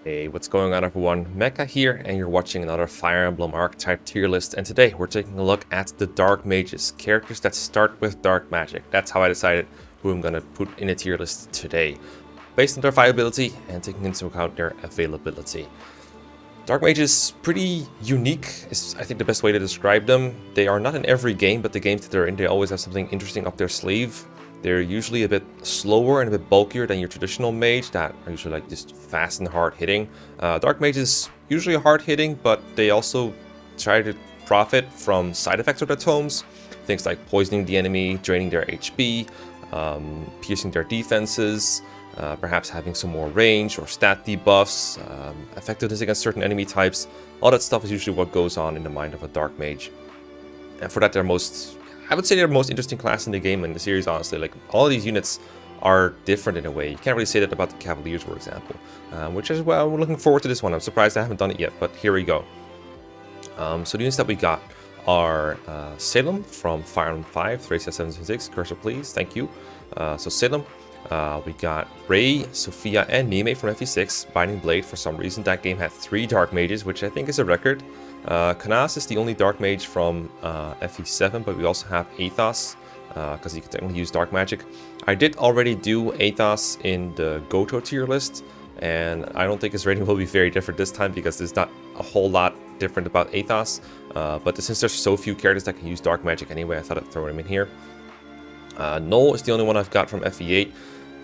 Hey, what's going on everyone? Mecha here, and you're watching another Fire Emblem Archetype tier list, and today we're taking a look at the Dark Mages, characters that start with dark magic. That's how I decided who I'm gonna put in a tier list today, based on their viability and taking into account their availability. Dark Mages, pretty unique is I think the best way to describe them. They are not in every game, but the games that they're in, they always have something interesting up their sleeve. They're usually a bit slower and a bit bulkier than your traditional mage that are usually like just fast and hard hitting. Dark mages usually hard hitting, but they also try to profit from side effects of their tomes. Things like poisoning the enemy, draining their HP, piercing their defenses, perhaps having some more range or stat debuffs, effectiveness against certain enemy types. All that stuff is usually what goes on in the mind of a dark mage. And for that, I would say they're the most interesting class in the game and the series, honestly. Like, all of these units are different in a way. You can't really say that about the Cavaliers, for example. Which is, well, we're looking forward to this one. I'm surprised I haven't done it yet, but here we go. So the units that we got are Salem from Fire Emblem 5, Tharja 776, cursor please, thank you. So Salem, we got Ray, Sophia, and Niime from FE6, Binding Blade. For some reason, that game had 3 Dark Mages, which I think is a record. Canas is the only Dark Mage from FE7, but we also have Athos, because you can technically use Dark Magic. I did already do Athos in the Goto tier list, and I don't think his rating will be very different this time because there's not a whole lot different about Athos. But since there's so few characters that can use Dark Magic anyway, I thought I'd throw him in here. Knoll is the only one I've got from FE8.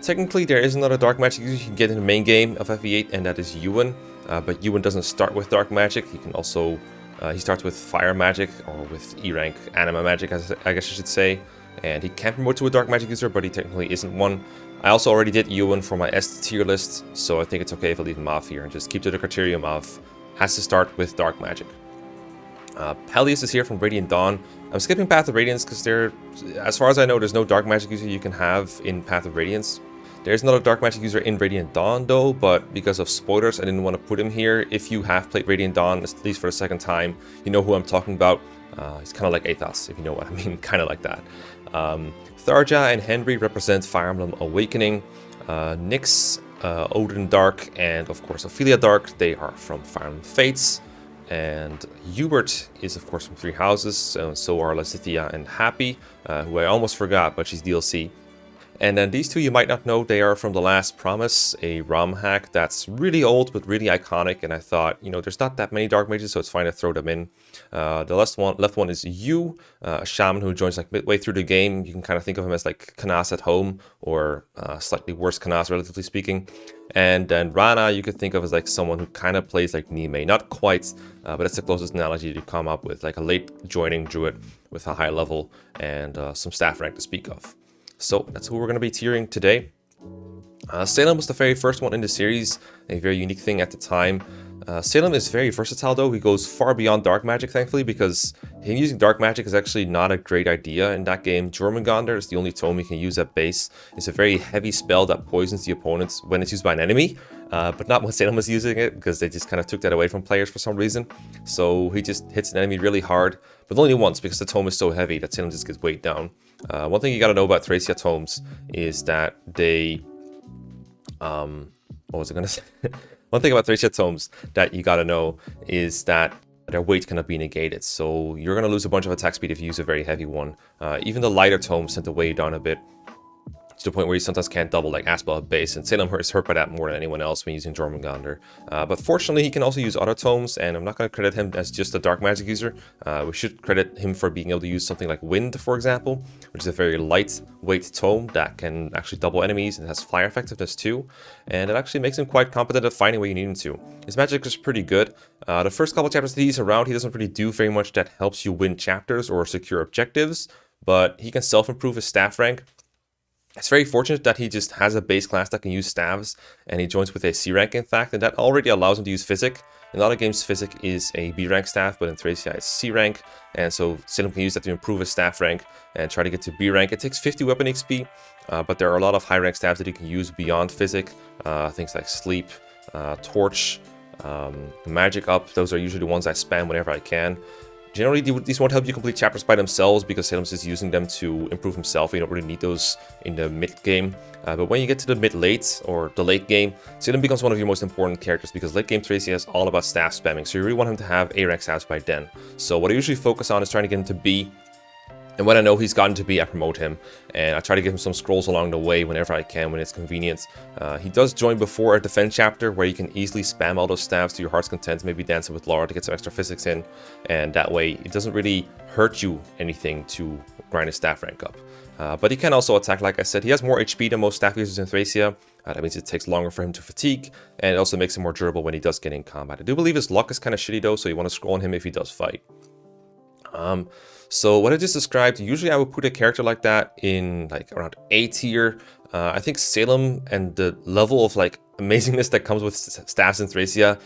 Technically, there is another Dark Magic user you can get in the main game of FE8, and that is Ewan. But Ewan doesn't start with Dark Magic. He can also, he starts with Fire Magic, or with E-Rank Anima Magic, I guess I should say. And he can promote to a Dark Magic user, but he technically isn't one. I also already did Ewan for my S tier list, so I think it's okay if I leave him off here and just keep to the criterion of has to start with Dark Magic. Pelleas is here from Radiant Dawn. I'm skipping Path of Radiance because as far as I know, there's no Dark Magic user you can have in Path of Radiance. There's another Dark Magic user in Radiant Dawn though, but because of spoilers, I didn't want to put him here. If you have played Radiant Dawn, at least for the second time, you know who I'm talking about. He's kind of like Athos, if you know what I mean, kind of like that. Tharja and Henry represent Fire Emblem Awakening. Nyx, Odin Dark, and of course Ophelia Dark, they are from Fire Emblem Fates. And Hubert is of course from 3 houses, so are Lasithia and Happy, who I almost forgot, but she's DLC. And then these two you might not know, they are from The Last Promise, a ROM hack that's really old but really iconic, and I thought, you know, there's not that many Dark Mages, so it's fine to throw them in. The left one is Yu, a shaman who joins like midway through the game. You can kind of think of him as like Canas at home, or slightly worse Canas, relatively speaking. And then Rana, you could think of as like someone who kind of plays like Niime. Not quite, but it's the closest analogy to come up with, like a late joining druid with a high level and some staff rank to speak of. So that's who we're going to be tiering today. Salem was the very first one in the series, a very unique thing at the time. Salem is very versatile though. He goes far beyond Dark Magic, thankfully, because him using Dark Magic is actually not a great idea in that game. Jormungandr is the only tome you can use at base. It's a very heavy spell that poisons the opponents when it's used by an enemy, but not when Salem was using it, because they just kind of took that away from players for some reason. So he just hits an enemy really hard, but only once, because the tome is so heavy that Salem just gets weighed down. One thing you gotta know about Tharja tomes is that they... what was I gonna say? One thing about Tharja tomes that you gotta know is that their weight cannot be negated, so you're gonna lose a bunch of attack speed if you use a very heavy one. Even the lighter tomes tend to weigh you down a bit, to the point where you sometimes can't double like Aspel at base, and Salem is hurt by that more than anyone else when using Jormungandr. But fortunately, he can also use other tomes, and I'm not going to credit him as just a Dark Magic user. We should credit him for being able to use something like Wind, for example, which is a very lightweight tome that can actually double enemies and has fire effectiveness too, and it actually makes him quite competent at fighting where you need him to. His magic is pretty good. The first couple chapters that he's around, he doesn't really do very much that helps you win chapters or secure objectives, but he can self-improve his staff rank. It's very fortunate that he just has a base class that can use staves, and he joins with a C rank in fact, and that already allows him to use Physic. In a lot of games, Physic is a B rank staff, but in Tharja it's C rank, and so Salem can use that to improve his staff rank and try to get to B rank. It takes 50 weapon XP, but there are a lot of high rank staffs that you can use beyond Physic, things like Sleep, Torch, Magic Up. Those are usually the ones I spam whenever I can. Generally, these won't help you complete chapters by themselves because Salem's just using them to improve himself. You don't really need those in the mid-game. But when you get to the mid-late or the late game, Salem becomes one of your most important characters because late-game Thracia is all about staff spamming. So you really want him to have A rank staffs by then. So what I usually focus on is trying to get him to B. And when I know he's gotten to B, I promote him, and I try to give him some scrolls along the way whenever I can, when it's convenient. He does join before a defense chapter, where you can easily spam all those staffs to your heart's content, maybe dancing with Laura to get some extra physics in, and that way it doesn't really hurt you anything to grind his staff rank up. But he can also attack, like I said. He has more HP than most staff users in Thracia. That means it takes longer for him to fatigue, and it also makes him more durable when he does get in combat. I do believe his luck is kind of shitty though, so you want to scroll on him if he does fight. So what I just described, usually I would put a character like that in like around A tier. I think Salem and the level of like amazingness that comes with staffs in Thracia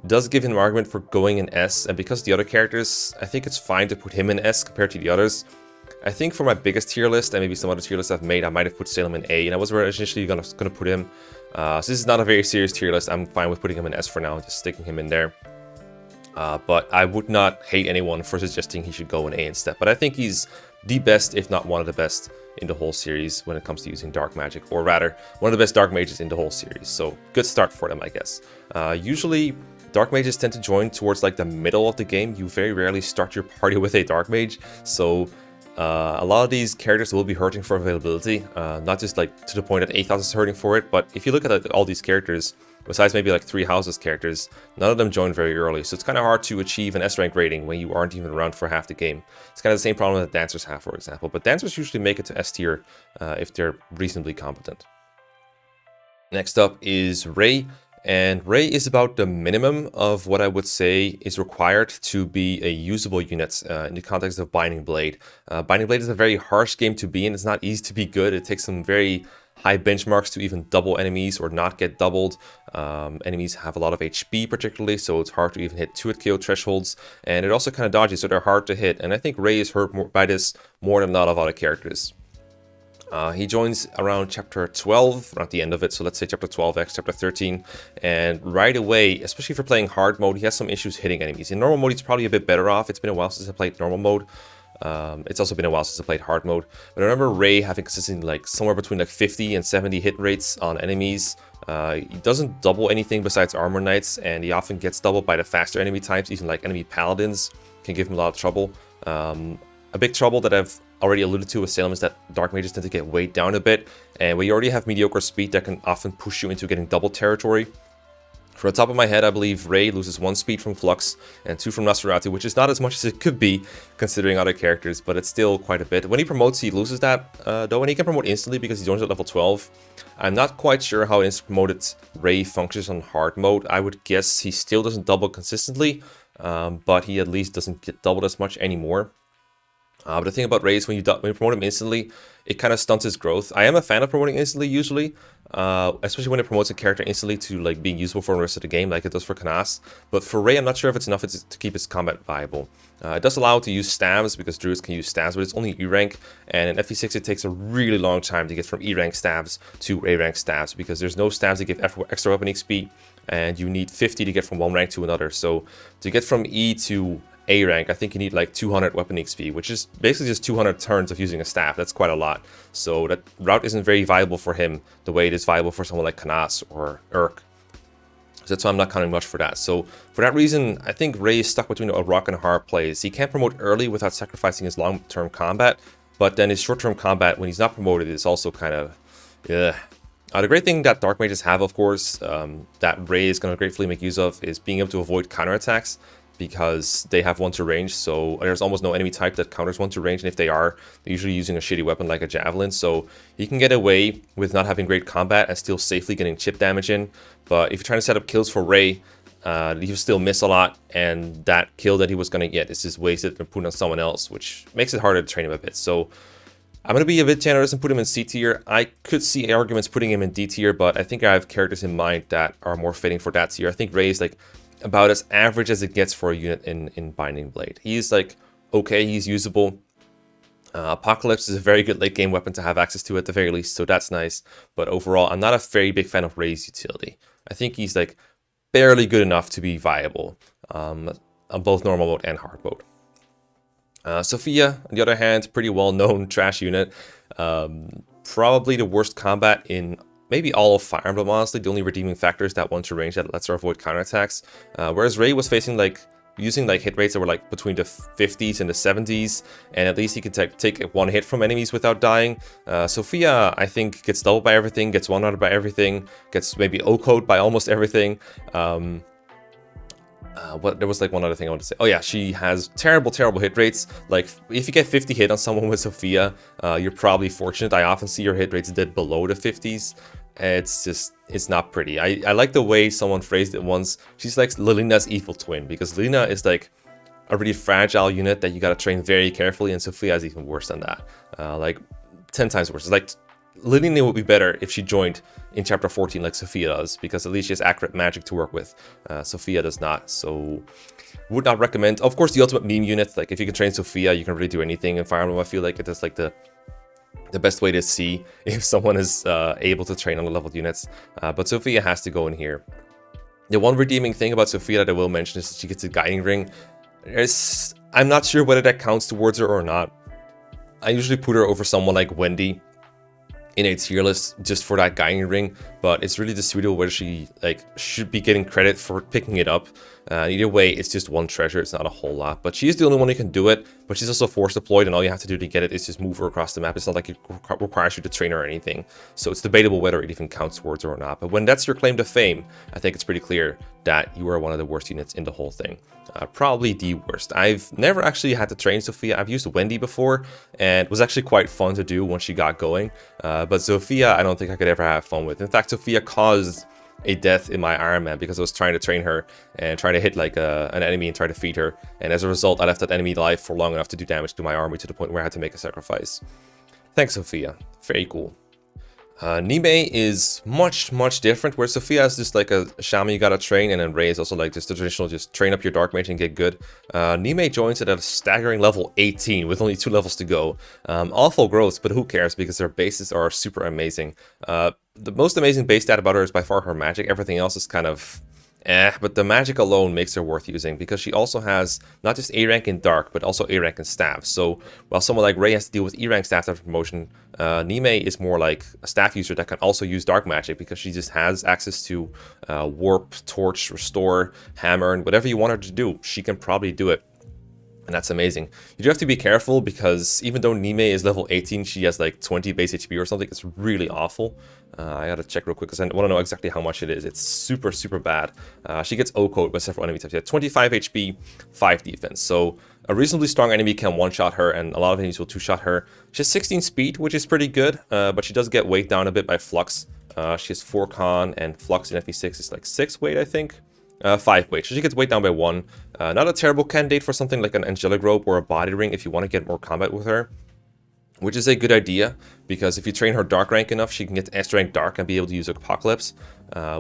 does give him an argument for going in S, and because the other characters, I think it's fine to put him in S compared to the others. I think for my biggest tier list, and maybe some other tier lists I've made, I might have put Salem in A, and I was initially gonna put him. So this is not a very serious tier list. I'm fine with putting him in S for now, just sticking him in there. But I would not hate anyone for suggesting he should go in A instead. But I think he's the best, if not one of the best, in the whole series when it comes to using dark magic. Or rather, one of the best dark mages in the whole series. So, good start for them, I guess. Usually, dark mages tend to join towards like the middle of the game. You very rarely start your party with a dark mage. So, a lot of these characters will be hurting for availability. Not just like to the point that Athos is hurting for it, but if you look at all these characters, besides maybe like 3 houses characters, none of them join very early, so it's kind of hard to achieve an S rank rating when you aren't even around for half the game. It's kind of the same problem that dancers have, for example, but dancers usually make it to S tier if they're reasonably competent. Next up is Ray, and Ray is about the minimum of what I would say is required to be a usable unit in the context of Binding Blade. Binding Blade is a very harsh game to be in. It's not easy to be good. It takes some very high benchmarks to even double enemies or not get doubled. Enemies have a lot of HP particularly, so it's hard to even hit 2-hit KO thresholds, and it also kind of dodgy, so they're hard to hit, and I think Ray is hurt by this more than a lot of other characters. He joins around chapter 12, around the end of it, so let's say chapter 12x, chapter 13, and right away, especially for playing hard mode, he has some issues hitting enemies. In normal mode, he's probably a bit better off. It's been a while since I played normal mode. It's also been a while since I played hard mode, but I remember Ray having consistently like somewhere between like 50 and 70 hit rates on enemies. He doesn't double anything besides armor knights, and he often gets doubled by the faster enemy types. Even like enemy paladins can give him a lot of trouble. A big trouble that I've already alluded to with Salem is that dark mages tend to get weighed down a bit, and when you already have mediocre speed, that can often push you into getting double territory. From the top of my head, I believe Ray loses 1 speed from Flux and 2 from Nosferatu, which is not as much as it could be considering other characters, but it's still quite a bit. When he promotes, he loses that, though, and he can promote instantly because he joins at level 12. I'm not quite sure how instant promoted Ray functions on hard mode. I would guess he still doesn't double consistently, but he at least doesn't get doubled as much anymore. But the thing about Ray is when you promote him instantly, it kind of stunts his growth. I am a fan of promoting instantly usually, especially when it promotes a character instantly to like being useful for the rest of the game, like it does for Canas. But for Ray, I'm not sure if it's enough to keep his combat viable. It does allow it to use stabs because druids can use stabs, but it's only E rank, and in FE6 it takes a really long time to get from E rank stabs to A rank stabs because there's no stabs that give extra weapon XP, and you need 50 to get from one rank to another. So to get from E to A rank, I think you need like 200 weapon XP, which is basically just 200 turns of using a staff. That's quite a lot. So that route isn't very viable for him the way it is viable for someone like Canas or Urk. So that's why I'm not counting much for that. So for that reason, I think Ray is stuck between a rock and a hard place. He can't promote early without sacrificing his long-term combat, but then his short-term combat, when he's not promoted, is also kind of, the great thing that dark mages have, of course, that Ray is going to gratefully make use of, is being able to avoid counterattacks, because they have 1 to range, so there's almost no enemy type that counters 1 to range, and if they are, they're usually using a shitty weapon like a javelin, so he can get away with not having great combat and still safely getting chip damage in. But if you're trying to set up kills for Ray, he'll still miss a lot, and that kill that he was going to get is just wasted and put on someone else, which makes it harder to train him a bit. So I'm going to be a bit generous and put him in C tier. I could see arguments putting him in D tier, but I think I have characters in mind that are more fitting for that tier. I think Ray is like about as average as it gets for a unit in Binding Blade. He's like, okay, he's usable. Apocalypse is a very good late game weapon to have access to at the very least, so that's nice. But overall, I'm not a very big fan of Ray's utility. I think he's like barely good enough to be viable on both normal mode and hard mode. Sophia, on the other hand, pretty well-known trash unit. Probably the worst combat in maybe all of Fire Emblem, honestly. The only redeeming factor is that one to range that lets her avoid counterattacks. Whereas Ray was facing using hit rates that were between the 50s and the 70s, and at least he can take one hit from enemies without dying. Sophia, I think, gets doubled by everything, gets one-shotted by everything, gets maybe O-code by almost everything. There was one other thing I wanted to say. Oh yeah, she has terrible hit rates. If you get 50 hit on someone with Sophia, you're probably fortunate. I often see her hit rates dip below the 50s. It's not pretty. I like the way someone phrased it once. She's like Lilina's evil twin, because Lina is a really fragile unit that you gotta train very carefully, and Sophia is even worse than that. 10 times worse. It's Lilina would be better if she joined in chapter 14 like Sophia does, because at least she has accurate magic to work with. Sophia does not, so would not recommend. Of course, the ultimate meme unit, if you can train Sophia, you can really do anything in Fire Emblem. I feel like it is the best way to see if someone is able to train on the leveled units. But Sophia has to go in here. The one redeeming thing about Sophia that I will mention is that she gets a guiding ring. I'm not sure whether that counts towards her or not. I usually put her over someone like Wendy in a tier list just for that guiding ring, but it's really disputable whether she should be getting credit for picking it up. Either way, it's just one treasure, it's not a whole lot, but she is the only one who can do it. But she's also force deployed, and all you have to do to get it is just move her across the map. It's not like it requires you to train her or anything, so it's debatable whether it even counts towards her or not. But when that's your claim to fame, I think it's pretty clear that you are one of the worst units in the whole thing. Probably the worst. I've never actually had to train Sophia. I've used Wendy before, and it was actually quite fun to do once she got going. But Sophia, I don't think I could ever have fun with. In fact, Sophia caused a death in my Iron Man because I was trying to train her and trying to hit an enemy and try to feed her. And as a result, I left that enemy alive for long enough to do damage to my army to the point where I had to make a sacrifice. Thanks, Sophia. Very cool. Niime is much different, where Sophia is just a shaman you gotta train, and then Ray is also just the traditional just train up your dark mage and get good. Niime joins it at a staggering level 18 with only 2 levels to go. Awful growth, but who cares, because their bases are super amazing. The most amazing base stat about her is by far her magic. Everything else is kind of but the magic alone makes her worth using, because she also has not just A rank in Dark, but also A rank in Staff. So while someone like Ray has to deal with E rank staff after promotion, Niime is more like a staff user that can also use Dark magic, because she just has access to Warp, Torch, Restore, Hammer, and whatever you want her to do, she can probably do it. And that's amazing. You do have to be careful, because even though Niime is level 18, she has 20 base HP or something. It's really awful. I gotta check real quick because I want to know exactly how much it is. It's super bad. She gets O-code by several enemy types. She has 25 HP, 5 defense. So a reasonably strong enemy can one-shot her, and a lot of enemies will two-shot her. She has 16 speed, which is pretty good, but she does get weighed down a bit by Flux. She has 4 con, and Flux in FE6 is 6 weight, I think. 5 weight, so she gets weighed down by 1. Not a terrible candidate for something like an Angelic Robe or a Body Ring if you want to get more combat with her, which is a good idea, because if you train her Dark rank enough, she can get S rank Dark and be able to use Apocalypse,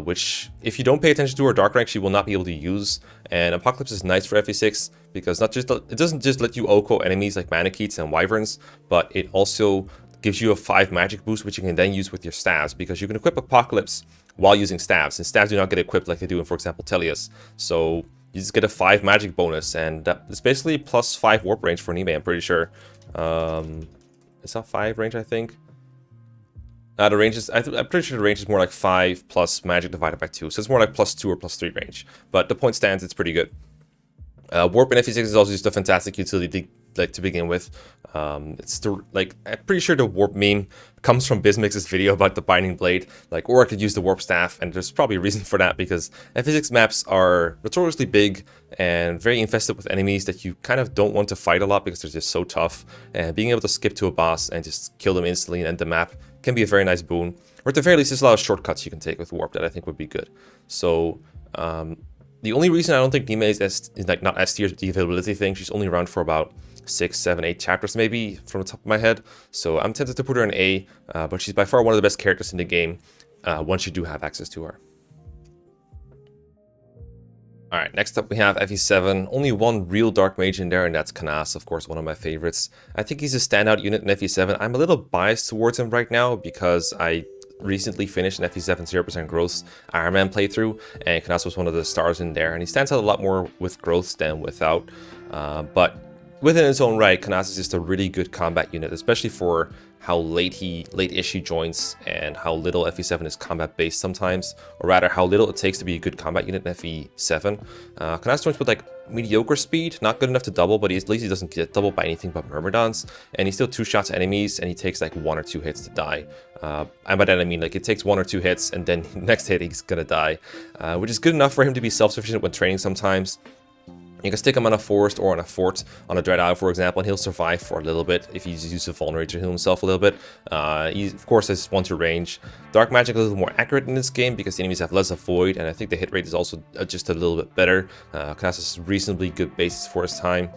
which if you don't pay attention to her Dark rank, she will not be able to use. And Apocalypse is nice for FE6 because it doesn't just let you OHKO enemies like Manikeets and Wyverns, but it also gives you a 5 magic boost, which you can then use with your staves, because you can equip Apocalypse while using staves, and staves do not get equipped like they do in, for example, Pelleas. So you just get a 5 magic bonus, and it's basically plus 5 warp range for Niime, I'm pretty sure. It's not 5 range, I think. The range is, I'm pretty sure the range is more like 5 plus magic divided by 2, so it's more like plus 2 or plus 3 range. But the point stands, it's pretty good. Warp in FE6 is also just a fantastic utility to begin with. I'm pretty sure the warp meme comes from Bismix's video about the Binding Blade, or I could use the warp staff, and there's probably a reason for that, because FE6 maps are notoriously big and very infested with enemies that you kind of don't want to fight a lot because they're just so tough, and being able to skip to a boss and just kill them instantly and end the map can be a very nice boon. Or at the very least, there's a lot of shortcuts you can take with warp that I think would be good. So the only reason I don't think Niime is not S tier is the availability thing. She's only around for about 6, 7, 8 chapters maybe from the top of my head, so I'm tempted to put her in A, but she's by far one of the best characters in the game once you do have access to her. Alright, next up we have FE7. Only one real Dark Mage in there, and that's Canas, of course, one of my favorites. I think he's a standout unit in FE7. I'm a little biased towards him right now because I recently finished an FE7 0% growth Iron Man playthrough, and Canas was one of the stars in there, and he stands out a lot more with growth than without. But within its own right, Canas is just a really good combat unit, especially for how late-ish he joins and how little FE7 is combat-based sometimes, or rather how little it takes to be a good combat unit in FE7. Canas joins with like mediocre speed, not good enough to double, but at least he doesn't get doubled by anything but Myrmidons, and he still two-shots enemies, and he takes like 1 or 2 hits to die. And by that I mean like it takes 1 or 2 hits, and then next hit he's gonna die, which is good enough for him to be self-sufficient when training sometimes. You can stick him on a forest or on a fort, on a Dread Isle, for example, and he'll survive for a little bit if you just use the Vulnerate to heal himself a little bit. He, of course, has 1-2 range. Dark Magic is a little more accurate in this game because the enemies have less Avoid, and I think the hit rate is also just a little bit better. Canas is reasonably good basis for his time.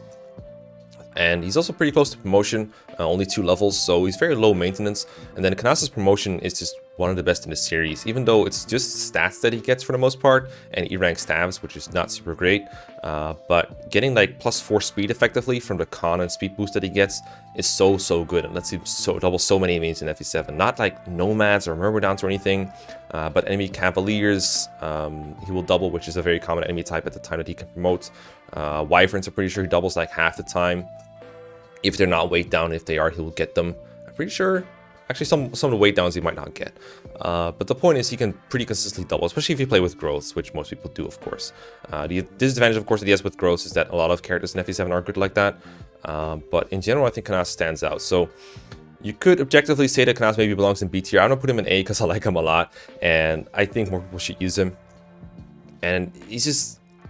And he's also pretty close to promotion, only 2 levels, so he's very low maintenance. And then Canas' promotion is just one of the best in the series, even though it's just stats that he gets for the most part, and E-rank stabs, which is not super great. But getting like +4 speed effectively from the con and speed boost that he gets is so good, and lets him double so many enemies in FE7. Not like Nomads or Myrmidons or anything, but enemy Cavaliers he will double, which is a very common enemy type at the time that he can promote. Wyverns, I'm pretty sure he doubles like half the time. If they're not weight down, if they are, he will get them. I'm pretty sure. Actually, some of the weight downs he might not get. But the point is he can pretty consistently double, especially if you play with growths, which most people do, of course. The disadvantage, of course, that he has with growths is that a lot of characters in FE7 are good like that. But in general, I think Canas stands out. So you could objectively say that Canas maybe belongs in B tier. I'm going to put him in A because I like him a lot, and I think more people should use him. And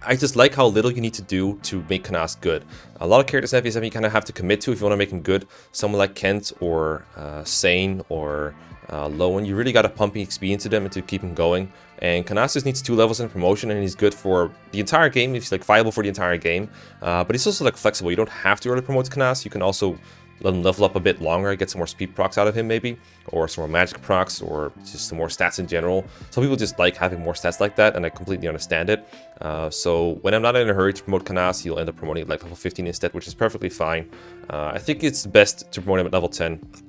I just like how little you need to do to make Canas good. A lot of characters in FE7 you kind of have to commit to if you want to make him good. Someone like Kent or Sane or Lowen, you really got to pump XP into them and to keep him going. And Canas just needs 2 levels in promotion, and he's good for the entire game. He's like viable for the entire game, but he's also like flexible. You don't have to early promote Canas. You can also let him level up a bit longer, get some more speed procs out of him maybe, or some more magic procs, or just some more stats in general. Some people just like having more stats like that, and I completely understand it. So when I'm not in a hurry to promote Canas, he'll end up promoting like level 15 instead, which is perfectly fine. I think it's best to promote him at level 10.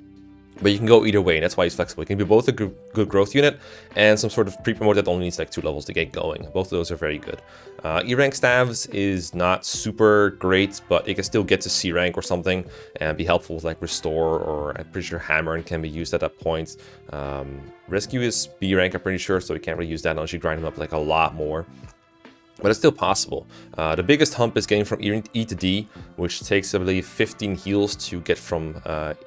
But you can go either way, and that's why he's flexible. He can be both a good growth unit and some sort of pre-promote that only needs like 2 levels to get going. Both of those are very good. E-rank stabs is not super great, but it can still get to C rank or something and be helpful with like Restore, or I'm pretty sure Hammer can be used at that point. Rescue is B rank, I'm pretty sure, so you can't really use that unless you grind him up like a lot more. But it's still possible. The biggest hump is getting from E to D, which takes, I believe, 15 heals to get from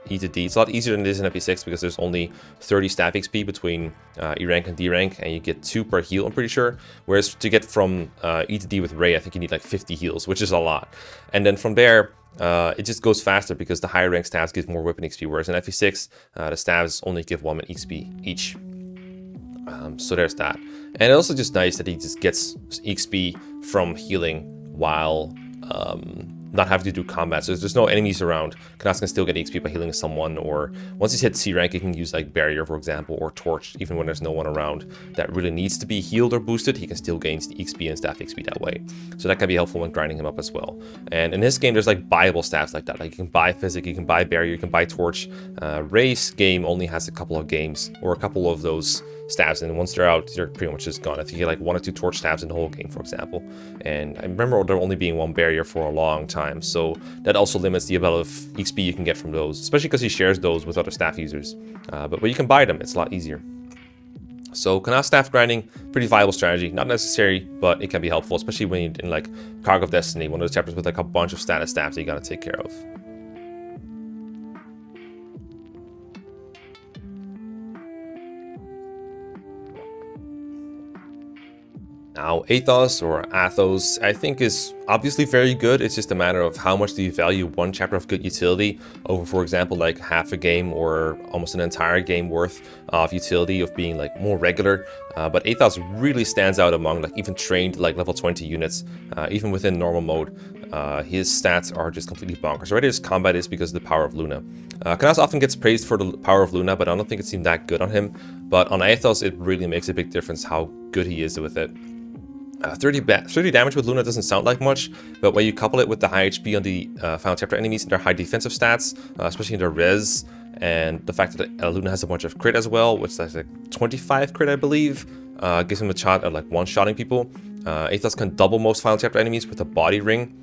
E to D. It's a lot easier than it is in FE6 because there's only 30 staff XP between E rank and D rank, and you get 2 per heal, I'm pretty sure. Whereas to get from E to D with Ray, I think you need like 50 heals, which is a lot. And then from there, it just goes faster because the higher rank stabs give more weapon XP, whereas in FE6, the stabs only give 1 XP each. So there's that. And it's also just nice that he just gets XP from healing while not having to do combat. So if there's no enemies around, Canas can still get XP by healing someone, or once he's hit C rank, he can use like Barrier, for example, or Torch, even when there's no one around that really needs to be healed or boosted. He can still gain XP and staff XP that way. So that can be helpful when grinding him up as well. And in this game, there's like buyable stats like that. Like you can buy Physic, you can buy Barrier, you can buy Torch. Ray's game only has a couple of games, or a couple of those stabs, and once they're out, they're pretty much just gone. If you get like 1 or 2 torch stabs in the whole game, for example. And I remember there only being 1 barrier for a long time, so that also limits the amount of XP you can get from those, especially because he shares those with other staff users. But you can buy them, it's a lot easier. So Canas staff grinding, pretty viable strategy. Not necessary, but it can be helpful, especially when you're in like Cargo of Destiny, one of those chapters with like a bunch of status staffs that you gotta take care of. Now, Athos or Athos, I think is obviously very good. It's just a matter of how much do you value 1 chapter of good utility over, for example, like half a game or almost an entire game worth of utility of being like more regular. But Athos really stands out among like even trained like level 20 units, even within normal mode. His stats are just completely bonkers. Already his combat is because of the power of Luna. Canas often gets praised for the power of Luna, but I don't think it seemed that good on him. But on Athos, it really makes a big difference how good he is with it. 30 damage with Luna doesn't sound like much, but when you couple it with the high HP on the final chapter enemies and their high defensive stats, especially in their res, and the fact that Luna has a bunch of crit as well, which is like 25 crit, I believe, gives him a shot at like one-shotting people. Athos can double most final chapter enemies with a body ring.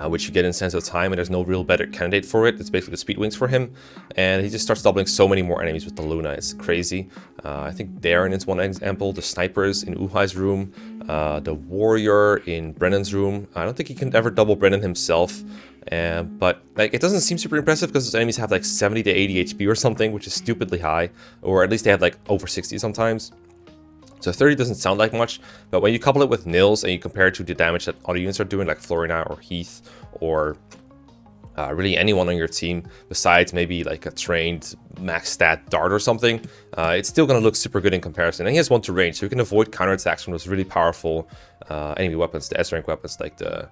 which you get in Sense of Time, and there's no real better candidate for it. It's basically the speed wings for him, and he just starts doubling so many more enemies with the Luna. It's crazy. I think Darren is one example, the snipers in Uhai's room, the warrior in Brennan's room. I don't think he can ever double Brennan himself, but like it doesn't seem super impressive because those enemies have like 70 to 80 HP or something, which is stupidly high, or at least they have like over 60 sometimes. So 30 doesn't sound like much, but when you couple it with Nils and you compare it to the damage that other units are doing, like Florina or Heath, or really anyone on your team, besides maybe like a trained max stat Dart or something, it's still going to look super good in comparison. And he has 1 to range, so you can avoid counterattacks from those really powerful enemy weapons, the S-rank weapons, like the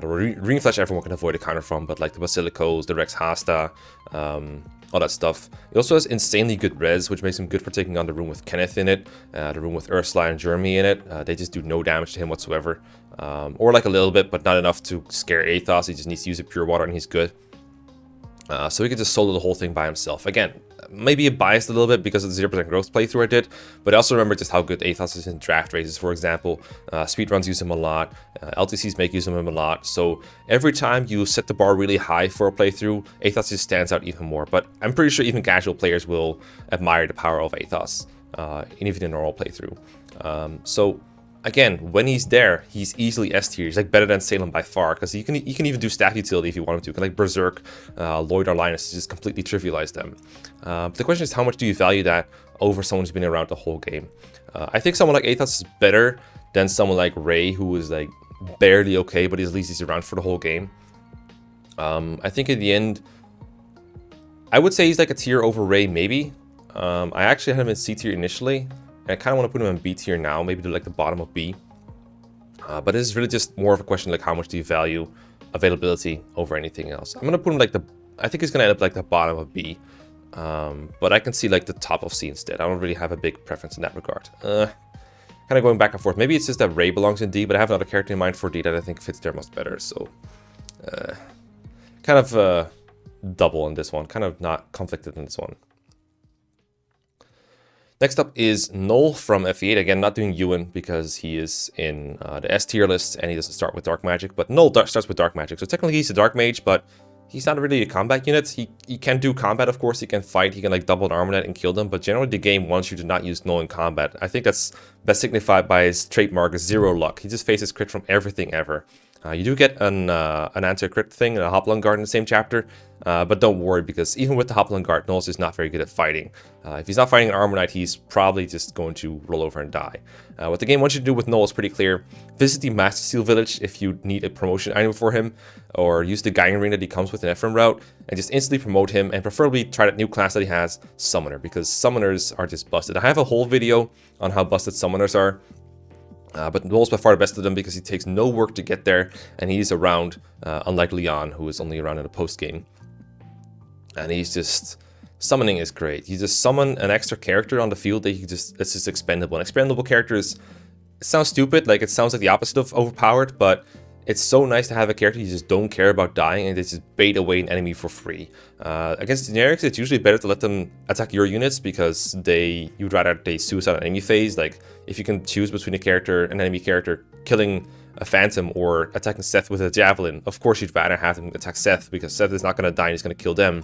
Ring Flash everyone can avoid a counter from, but like the Basilicos, the Rex Hasta, all that stuff. He also has insanely good res, which makes him good for taking on the room with Kenneth in it, the room with Ursula and Jeremy in it. They just do no damage to him whatsoever, or like a little bit, but not enough to scare Athos. He just needs to use a pure water and he's good. So he could just solo the whole thing by himself. Again, maybe a biased a little bit because of the 0% growth playthrough I did, but I also remember just how good Athos is in draft races, for example. Speedruns use him a lot, LTCs make use of him a lot, so every time you set the bar really high for a playthrough, Athos just stands out even more. But I'm pretty sure even casual players will admire the power of Athos, even in a normal playthrough. So again, when he's there, he's easily S tier. He's like better than Salem by far, because he can even do staff utility if you want him to. Like Berserk, Lloyd or Linus, just completely trivialize them. The question is, how much do you value that over someone who's been around the whole game? I think someone like Athos is better than someone like Ray, who is like barely okay, but at least he's around for the whole game. I think in the end, I would say he's like a tier over Ray, maybe. I actually had him in C tier initially. I kind of want to put him in B tier now, maybe to like the bottom of B. But this is really just more of a question like how much do you value availability over anything else. I'm going to put him like I think he's going to end up like the bottom of B. But I can see like the top of C instead. I don't really have a big preference in that regard. Kind of going back and forth. Maybe it's just that Ray belongs in D, but I have another character in mind for D that I think fits there much better. So kind of double on this one, kind of not conflicted in this one. Next up is Knoll from FE8. Again, not doing Ewan because he is in the S tier list and he doesn't start with Dark Magic. But Knoll starts with Dark Magic. So technically he's a Dark Mage, but he's not really a combat unit. He can do combat, of course. He can fight. He can like double an armor net and kill them. But generally the game wants you to not use Knoll in combat. I think that's best signified by his trademark, zero luck. He just faces crit from everything ever. You do get an anti-crit thing, a Hoplon Guard in the same chapter, but don't worry because even with the Hoplon Guard, Knoll's is not very good at fighting. If he's not fighting an Armor Knight, he's probably just going to roll over and die. What the game wants you to do with Knoll is pretty clear. Visit the Master Steel Village if you need a promotion item for him, or use the Gaian Ring that he comes with in Ephraim route, and just instantly promote him, and preferably try that new class that he has, Summoner, because Summoners are just busted. I have a whole video on how busted Summoners are. But Knoll's by far the best of them because he takes no work to get there, and he's around, unlike Leon, who is only around in the post game. And he's just summoning is great. You just summon an extra character on the field that it's just expendable. And expendable characters, it sounds stupid, like it sounds like the opposite of overpowered, but it's so nice to have a character you just don't care about dying and they just bait away an enemy for free. Against generics, it's usually better to let them attack your units because you'd rather they suicide an enemy phase. Like if you can choose between an enemy character killing a Phantom or attacking Seth with a Javelin, of course you'd rather have them attack Seth because Seth is not going to die and he's going to kill them.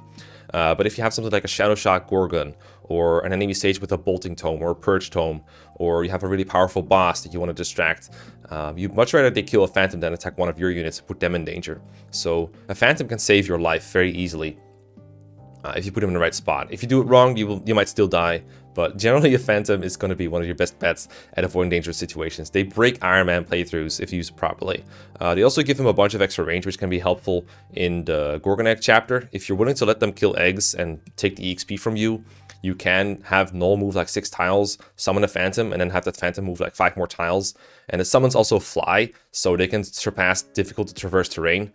But if you have something like a Shadow Shot Gorgon, or an enemy stage with a Bolting Tome or a Purge Tome, or you have a really powerful boss that you want to distract, you'd much rather they kill a Phantom than attack one of your units and put them in danger. So a Phantom can save your life very easily if you put him in the right spot. If you do it wrong, you might still die, but generally a Phantom is going to be one of your best bets at avoiding dangerous situations. They break Iron Man playthroughs if used properly. They also give him a bunch of extra range, which can be helpful in the Gorgon Egg chapter. If you're willing to let them kill eggs and take the EXP from you, you can have Knoll move like 6 tiles, summon a Phantom, and then have that Phantom move like 5 more tiles. And the summons also fly, so they can surpass difficult to traverse terrain.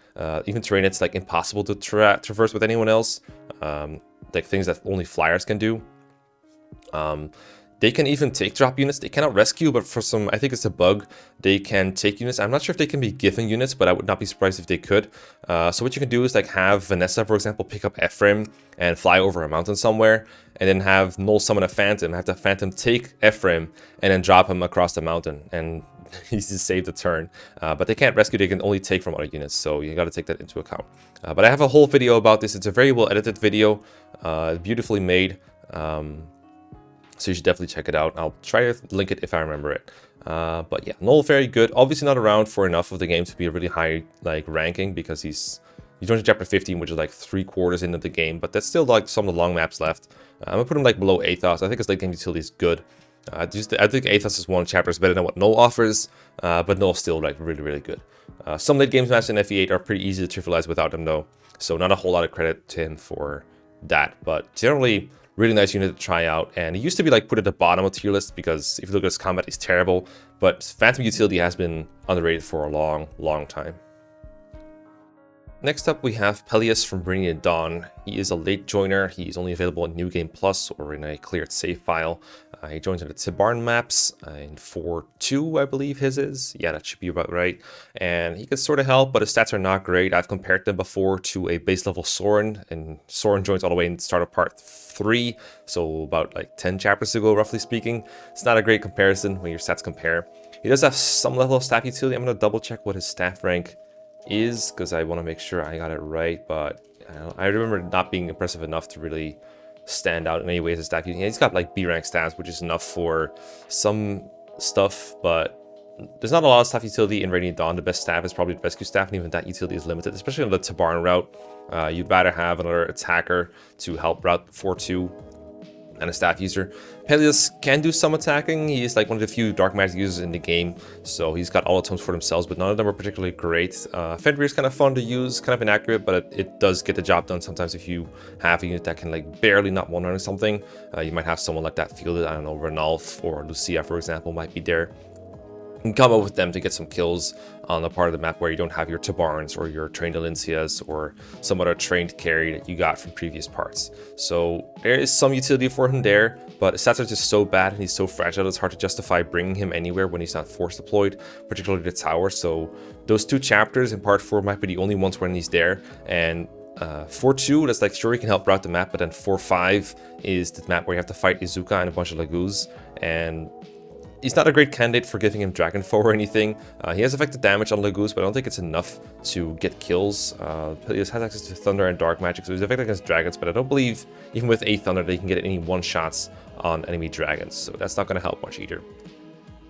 Even terrain that's like impossible to traverse with anyone else. Like things that only flyers can do. They can even take drop units. They cannot rescue, but for some, I think it's a bug, they can take units. I'm not sure if they can be given units, but I would not be surprised if they could. So what you can do is like have Vanessa, for example, pick up Ephraim and fly over a mountain somewhere, and then have Knoll summon a Phantom, have the Phantom take Ephraim and then drop him across the mountain. And needs to save the turn. But they can't rescue, they can only take from other units, so you got to take that into account. But I have a whole video about this. It's a very well edited video, beautifully made. So you should definitely check it out. I'll try to link it if I remember it. But yeah, Knoll very good. Obviously not around for enough of the game to be a really high like ranking, because he's joined chapter 15, which is like 3/4 into the game, but that's still like some of the long maps left. I'm gonna put him like below Athos. I think his late game utility is good. I think Athos' one chapter is better than what Knoll offers, but Knoll's still like really good. Some late games maps in FE8 are pretty easy to trivialize without him though, so not a whole lot of credit to him for that. But generally, really nice unit to try out, and he used to be like put at the bottom of tier list because if you look at his combat, he's terrible. But Phantom utility has been underrated for a long time. Next up, we have Pelleas from Bringing It Dawn. He is a late joiner. He's only available in New Game Plus or in a cleared save file. He joins in the Tibarn maps in 4.2, I believe his is. Yeah, that should be about right. And he can sort of help, but his stats are not great. I've compared them before to a base level Soren, and Soren joins all the way in the start of part 3, so about like 10 chapters ago, roughly speaking. It's not a great comparison when your stats compare. He does have some level of staff utility. I'm going to double check what his staff rank is, because I want to make sure I got it right, but I remember it not being impressive enough to really stand out in any way as a staff utility. He's got like B rank stats, which is enough for some stuff, but there's not a lot of staff utility in Radiant Dawn. The best staff is probably the rescue staff, and even that utility is limited, especially on the Tibarn route. You'd rather have another attacker to help route 4-2 and a staff user. Pelleas can do some attacking. He is like one of the few dark magic users in the game, so he's got all the tomes for themselves, but none of them are particularly great. Fenrir is kind of fun to use, kind of inaccurate, but it does get the job done sometimes. If you have a unit that can like barely not one or something, you might have someone like that fielded. I don't know, Ranulf or Lucia, for example, might be there. You can come up with them to get some kills on the part of the map where you don't have your Tibarns or your trained Alincias or some other trained carry that you got from previous parts. So there is some utility for him there, but his stats are just so bad and he's so fragile, it's hard to justify bringing him anywhere when he's not force deployed, particularly the tower. So those 2 chapters in part 4 might be the only ones when he's there. And 4.2, that's like, sure, he can help route the map, but then 4.5 is the map where you have to fight Izuka and a bunch of Lagoos, and he's not a great candidate for giving him Dragonfoe or anything. He has effective damage on Lagoos, but I don't think it's enough to get kills. Pelleas has access to Thunder and Dark Magic, so he's effective against dragons, but I don't believe, even with 8 Thunder, that he can get any one-shots on enemy dragons, so that's not going to help much either.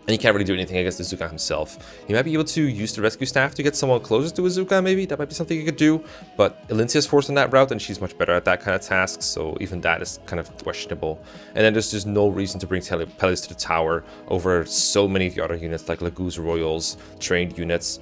And he can't really do anything against Izuka himself. He might be able to use the rescue staff to get someone closer to Izuka, maybe. That might be something he could do. But Alincia's forced on that route, and she's much better at that kind of task, so even that is kind of questionable. And then there's just no reason to bring Pelleas to the tower over so many of the other units, like Lagoos, Royals, trained units.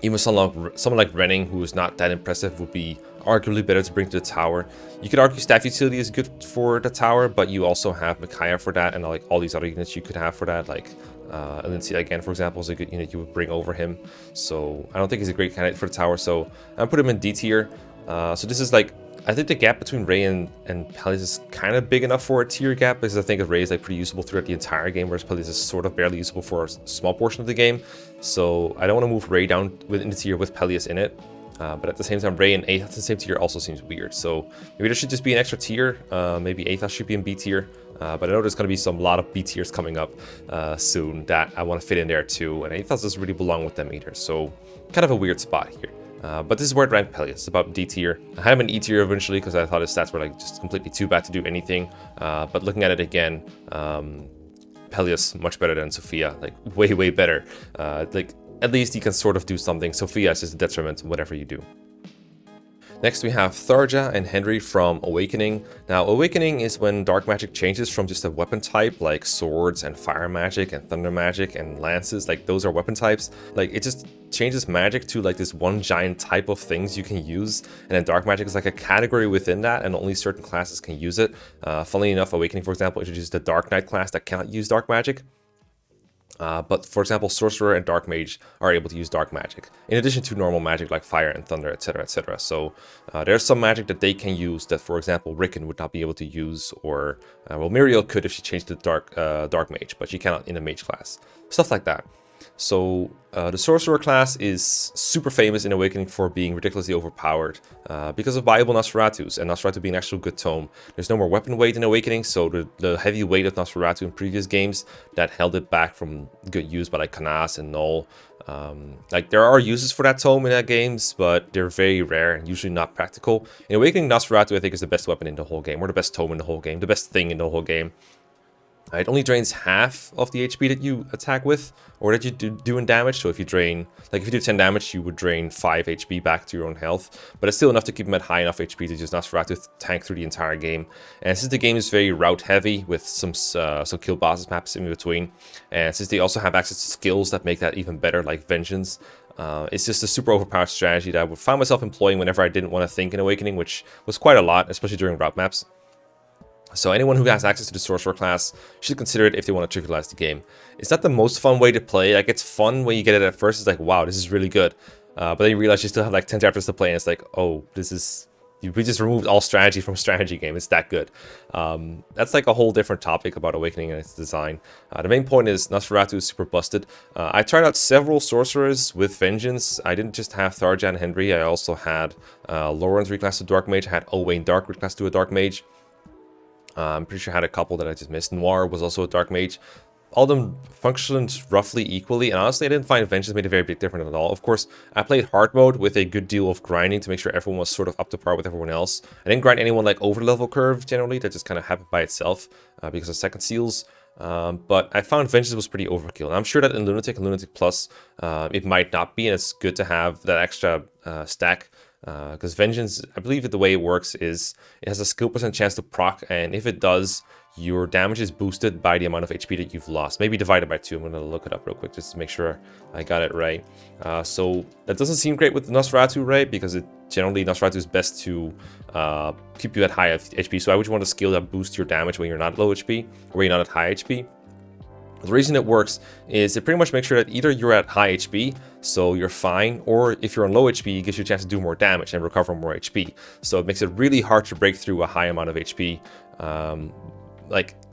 Even someone like Renning, who is not that impressive, would be arguably better to bring to the tower. You could argue staff utility is good for the tower, but you also have Micaiah for that, and like all these other units you could have for that, like Alincia again, for example, is a good unit you would bring over him. So I don't think he's a great candidate for the tower, so I'm gonna put him in D tier. So this is like, I think the gap between Ray and Pelleas is kind of big enough for a tier gap, because I think Ray is like pretty usable throughout the entire game, whereas Pelleas is sort of barely usable for a small portion of the game. So I don't want to move Ray down within the tier with Pelleas in it. But at the same time, Ray and Athos at the same tier also seems weird. So maybe there should just be an extra tier. Maybe Athos should be in B tier. But I know there's going to be a lot of B tiers coming up soon that I want to fit in there too. And Athos doesn't really belong with them either. So kind of a weird spot here. But this is where it ranked Pelleas. It's about D tier. I had him in E tier eventually because I thought his stats were like just completely too bad to do anything. But looking at it again, Pelleas much better than Sophia. Like way better. Like at least you can sort of do something. Sophia is just a detriment, whatever you do. Next we have Tharja and Henry from Awakening. Now Awakening is when dark magic changes from just a weapon type like swords and fire magic and thunder magic and lances, like those are weapon types. Like it just changes magic to like this one giant type of things you can use, and then dark magic is like a category within that and only certain classes can use it. Funnily enough, Awakening, for example, introduces the Dark Knight class that cannot use dark magic. But for example, Sorcerer and Dark Mage are able to use Dark Magic, in addition to normal magic like Fire and Thunder, etc, etc. So there's some magic that they can use that, for example, Rickon would not be able to use, or, well, Muriel could if she changed to Dark Mage, but she cannot in the Mage class. Stuff like that. So the Sorcerer class is super famous in Awakening for being ridiculously overpowered because of viable Nosferatus, and Nosferatu being an actual good tome. There's no more weapon weight in Awakening, so the heavy weight of Nosferatu in previous games that held it back from good use by like Canas and Knoll. Like there are uses for that tome in that games, but they're very rare and usually not practical. In Awakening, Nosferatu I think is the best weapon in the whole game, or the best tome in the whole game, the best thing in the whole game. It only drains half of the HP that you attack with, or that you do in damage. So if you drain, like if you do 10 damage, you would drain 5 HP back to your own health. But it's still enough to keep him at high enough HP to just Nosferatu to tank through the entire game. And since the game is very route heavy with some kill bosses maps in between, and since they also have access to skills that make that even better, like Vengeance, it's just a super overpowered strategy that I would find myself employing whenever I didn't want to think in Awakening, which was quite a lot, especially during route maps. So anyone who has access to the Sorcerer class should consider it if they want to trivialize the game. It's not the most fun way to play. Like, it's fun when you get it at first. It's like, wow, this is really good. But then you realize you still have like 10 chapters to play, and it's like, oh, this is... We just removed all strategy from a strategy game. It's that good. That's like a whole different topic about Awakening and its design. The main point is Nosferatu is super busted. I tried out several sorcerers with Vengeance. I didn't just have Tharja and Henry. I also had Lawrence reclassed to Dark Mage. I had Owain Dark reclassed to a Dark Mage. I'm pretty sure I had a couple that I just missed. Noir was also a Dark Mage. All of them functioned roughly equally, and honestly I didn't find Vengeance made a very big difference at all. Of course, I played hard mode with a good deal of grinding to make sure everyone was sort of up to par with everyone else. I didn't grind anyone like over the level curve generally, that just kind of happened by itself because of second seals. But I found Vengeance was pretty overkill. And I'm sure that in Lunatic and Lunatic Plus, it might not be, and it's good to have that extra stack. Because Vengeance, I believe that the way it works is it has a skill percent chance to proc, and if it does, your damage is boosted by the amount of HP that you've lost. Maybe divided by 2. I'm going to look it up real quick just to make sure I got it right. So that doesn't seem great with Nosferatu, right? Because generally Nosferatu is best to keep you at high HP. So I would want a skill that boosts your damage when you're not low HP or when you're not at high HP. The reason it works is it pretty much makes sure that either you're at high HP, so you're fine, or if you're on low HP, it gives you a chance to do more damage and recover more HP. So it makes it really hard to break through a high amount of HP,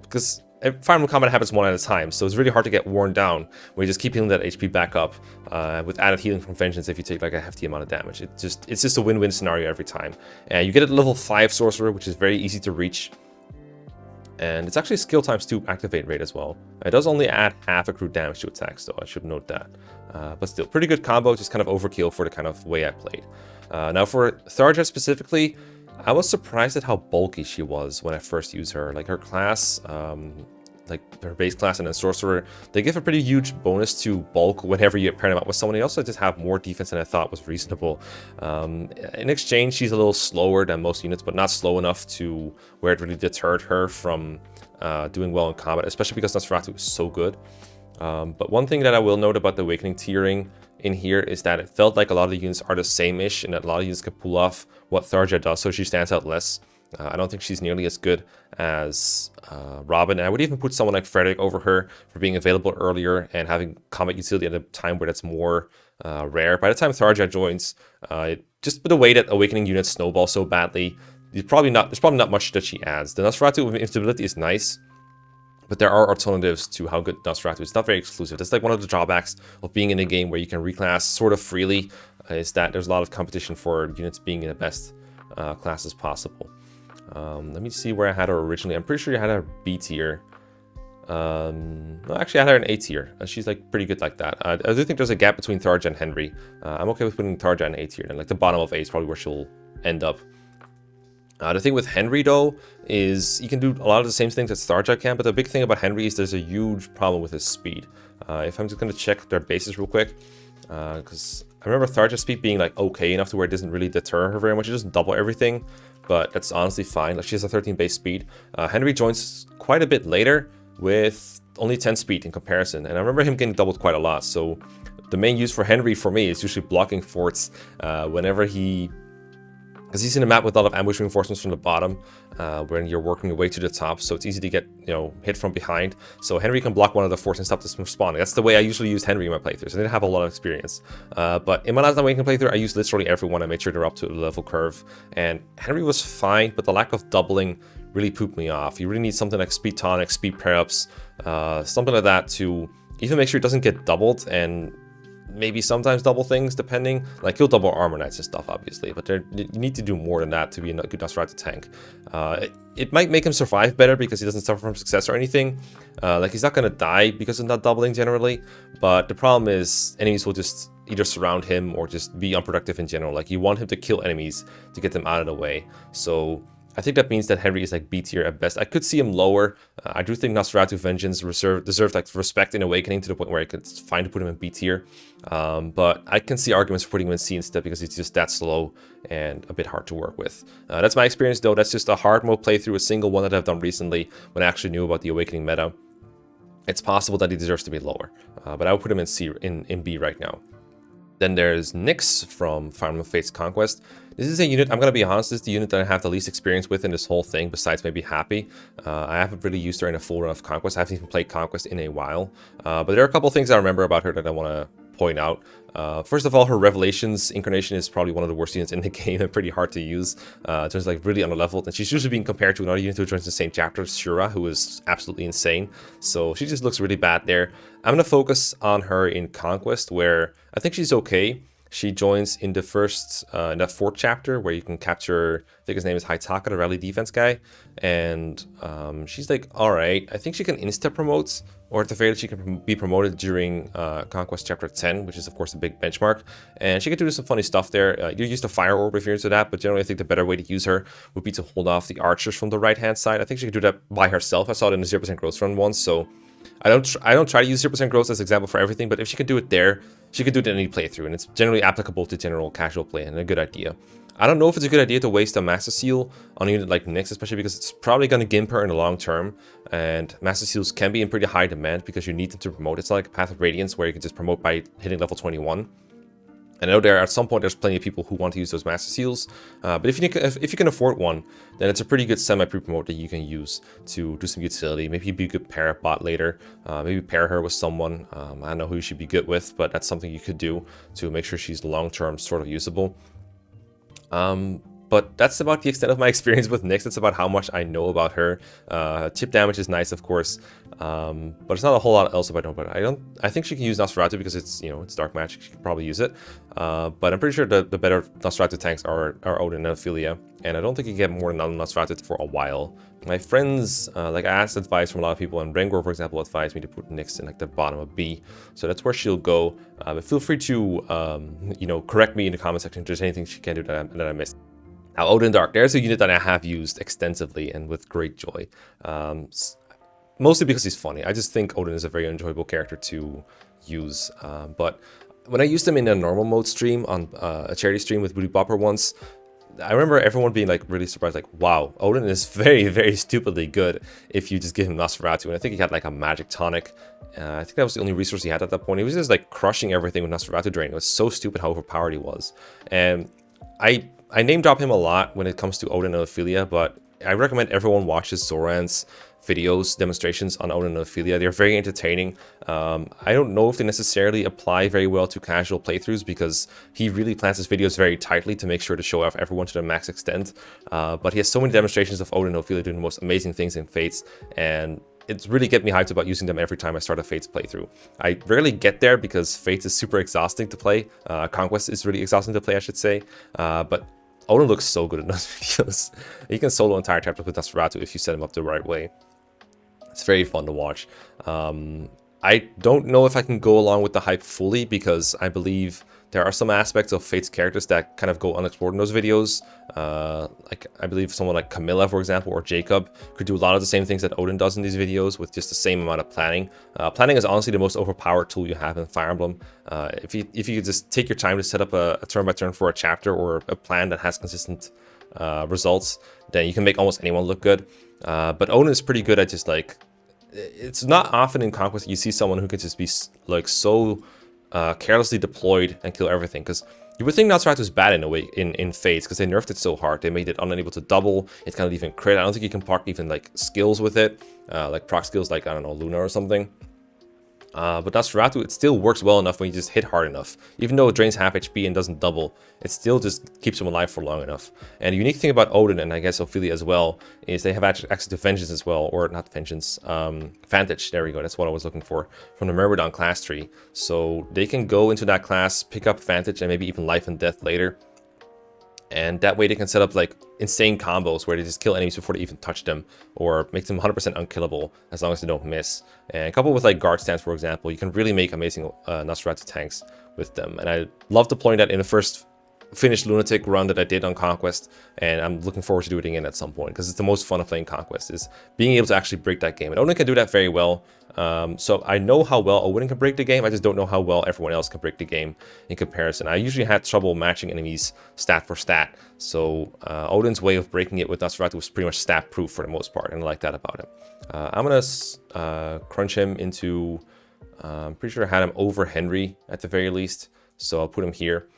because Fire Emblem combat happens one at a time, so it's really hard to get worn down when you just keep healing that HP back up with added healing from Vengeance if you take like a hefty amount of damage. It's just a win-win scenario every time. And you get a level 5 Sorcerer, which is very easy to reach. And it's actually skill times 2 activate rate as well. It does only add half accrued damage to attacks, though. I should note that. But still, pretty good combo, just kind of overkill for the kind of way I played. Now for Tharja specifically, I was surprised at how bulky she was when I first used her. Like her class, like her base class and then Sorcerer, they give a pretty huge bonus to bulk whenever you pair them up with someone. They also just have more defense than I thought was reasonable. In exchange, she's a little slower than most units, but not slow enough to where it really deterred her from doing well in combat, especially because Nosferatu is so good. But one thing that I will note about the Awakening tiering in here is that it felt like a lot of the units are the same-ish, and that a lot of units can pull off what Tharja does, so she stands out less. I don't think she's nearly as good as Robin. And I would even put someone like Frederick over her for being available earlier and having combat utility at a time where that's more rare. By the time Tharja joins, just with the way that Awakening units snowball so badly, there's probably not much that she adds. The Nosferatu instability is nice, but there are alternatives to how good Nosferatu is. It's not very exclusive. That's like one of the drawbacks of being in a game where you can reclass sort of freely, is that there's a lot of competition for units being in the best classes possible. Let me see where I had her originally. I'm pretty sure I had her B tier. No, actually I had her in A tier. She's like pretty good like that. I do think there's a gap between Tharja and Henry. I'm okay with putting Tharja in A tier. And like the bottom of A is probably where she'll end up. The thing with Henry though is you can do a lot of the same things that Tharja can, but the big thing about Henry is there's a huge problem with his speed. If I'm just going to check their bases real quick, because I remember Tharja's speed being like okay enough to where it doesn't really deter her very much. It doesn't double everything, but that's honestly fine. Like she has a 13 base speed. Henry joins quite a bit later with only 10 speed in comparison, and I remember him getting doubled quite a lot. So the main use for Henry for me is usually blocking forts whenever because he's in a map with a lot of ambush reinforcements from the bottom when you're working your way to the top, so it's easy to get hit from behind. So Henry can block one of the forts and stop this from spawning. That's the way I usually use Henry in my playthroughs. I didn't have a lot of experience, but in my last Awakening playthrough, I used literally everyone. I made sure they're up to the level curve, and Henry was fine, but the lack of doubling really pooped me off. You really need something like speed tonic, speed pair-ups, something like that to even make sure it doesn't get doubled, and maybe sometimes double things depending. Like he'll double armor knights and stuff obviously, but you need to do more than that to be a good Nosferatu tank. It might make him survive better because he doesn't suffer from success or anything. Like he's not gonna die because of not doubling generally, but the problem is enemies will just either surround him or just be unproductive in general. Like you want him to kill enemies to get them out of the way. So I think that means that Henry is like B tier at best. I could see him lower. I do think Nosferatu Vengeance deserves like respect in Awakening to the point where I could find to put him in B tier. But I can see arguments for putting him in C instead because he's just that slow and a bit hard to work with. That's my experience though. That's just a hard mode playthrough, a single one that I've done recently when I actually knew about the Awakening meta. It's possible that he deserves to be lower, but I would put him in C in B right now. Then there's Nyx from Fire Emblem Fates Conquest. This is a unit, I'm going to be honest, this is the unit that I have the least experience with in this whole thing, besides maybe Happy. I haven't really used her in a full run of Conquest. I haven't even played Conquest in a while. But there are a couple things I remember about her that I want to point out. First of all, her Revelations incarnation is probably one of the worst units in the game and pretty hard to use. It's just like really underleveled, and she's usually being compared to another unit who joins the same chapter, Shura, who is absolutely insane. So she just looks really bad there. I'm going to focus on her in Conquest, where I think she's okay. She joins in the first, in that 4th chapter, where you can capture, I think his name is Haitaka, the rally defense guy, and she's like, alright. I think she can insta-promote, or at the very least she can be promoted during Conquest Chapter 10, which is of course a big benchmark, and she can do some funny stuff there. You use the Fire Orb if you're into that, but generally I think the better way to use her would be to hold off the archers from the right-hand side. I think she can do that by herself. I saw it in the 0% growth run once, so I don't try to use 0% growth as an example for everything, but if she can do it there, she can do it in any playthrough, and it's generally applicable to general casual play and a good idea. I don't know if it's a good idea to waste a Master Seal on a unit like Nyx, especially because it's probably going to gimp her in the long term, and Master Seals can be in pretty high demand because you need them to promote. It's not like a Path of Radiance where you can just promote by hitting level 21. I know at some point there's plenty of people who want to use those Master Seals, but if you can afford one, then it's a pretty good semi-pre-promote that you can use to do some utility. Maybe you'd be a good pair bot later, maybe pair her with someone. I don't know who you should be good with, but that's something you could do to make sure she's long-term sort of usable. But that's about the extent of my experience with Nyx. It's about how much I know about her. Chip damage is nice, of course, but it's not a whole lot else about I know about her. I think she can use Nosferatu because it's it's dark magic. She can probably use it, but I'm pretty sure the better Nosferatu tanks are Odin and Ophelia, and I don't think you get more than Nosferatu for a while. My friends, like I asked advice from a lot of people, and Rengor, for example, advised me to put Nyx in like the bottom of B, so that's where she'll go. But feel free to correct me in the comment section if there's anything she can do that I missed. Now, Odin Dark, there's a unit that I have used extensively and with great joy. Mostly because he's funny. I just think Odin is a very enjoyable character to use. But when I used him in a normal mode stream, on a charity stream with Booty Bopper once, I remember everyone being like really surprised, like, wow, Odin is very, very stupidly good if you just give him Nosferatu. And I think he had like a magic tonic. I think that was the only resource he had at that point. He was just like crushing everything with Nosferatu Drain. It was so stupid how overpowered he was. And I name drop him a lot when it comes to Odin and Ophelia, but I recommend everyone watches Zoran's videos, demonstrations on Odin and Ophelia. They're very entertaining. I don't know if they necessarily apply very well to casual playthroughs because he really plans his videos very tightly to make sure to show off everyone to the max extent. But he has so many demonstrations of Odin and Ophelia doing the most amazing things in Fates, and it's really get me hyped about using them every time I start a Fates playthrough. I rarely get there because Fates is super exhausting to play. Conquest is really exhausting to play, I should say. But Odin looks so good in those videos. You can solo entire chapters with Nosferatu if you set him up the right way. It's very fun to watch. I don't know if I can go along with the hype fully because I believe there are some aspects of Fate's characters that kind of go unexplored in those videos. Like I believe someone like Camilla, for example, or Jacob could do a lot of the same things that Odin does in these videos with just the same amount of planning. Planning is honestly the most overpowered tool you have in Fire Emblem. If you could just take your time to set up a turn by turn for a chapter or a plan that has consistent results, then you can make almost anyone look good. But Odin is pretty good at just like, it's not often in Conquest that you see someone who can just be like so carelessly deployed and kill everything, because you would think Nosferatu is bad in a way in Fates because they nerfed it so hard. They made it unable to double. It can't even crit. I don't think you can proc even like skills with it, like proc skills like, I don't know, Luna or something. But Nosferatu, it still works well enough when you just hit hard enough. Even though it drains half HP and doesn't double, it still just keeps them alive for long enough. And the unique thing about Odin, and I guess Ophelia as well, is they have access to Vengeance as well, or not Vengeance, Vantage, there we go, that's what I was looking for, from the Myrmidon class tree. So they can go into that class, pick up Vantage, and maybe even Life and Death later. And that way they can set up like insane combos where they just kill enemies before they even touch them, or make them 100% unkillable as long as they don't miss. And coupled with like guard stands, for example, you can really make amazing Nosferatu tanks with them. And I love deploying that in the first finished Lunatic run that I did on Conquest, and I'm looking forward to doing it again at some point, because it's the most fun of playing Conquest, is being able to actually break that game. And Odin can do that very well. So I know how well Odin can break the game, I just don't know how well everyone else can break the game in comparison. I usually had trouble matching enemies stat for stat, so Odin's way of breaking it with Nosferatu was pretty much stat proof for the most part, and I like that about him. I'm gonna crunch him into, I'm pretty sure I had him over Henry at the very least, so I'll put him here.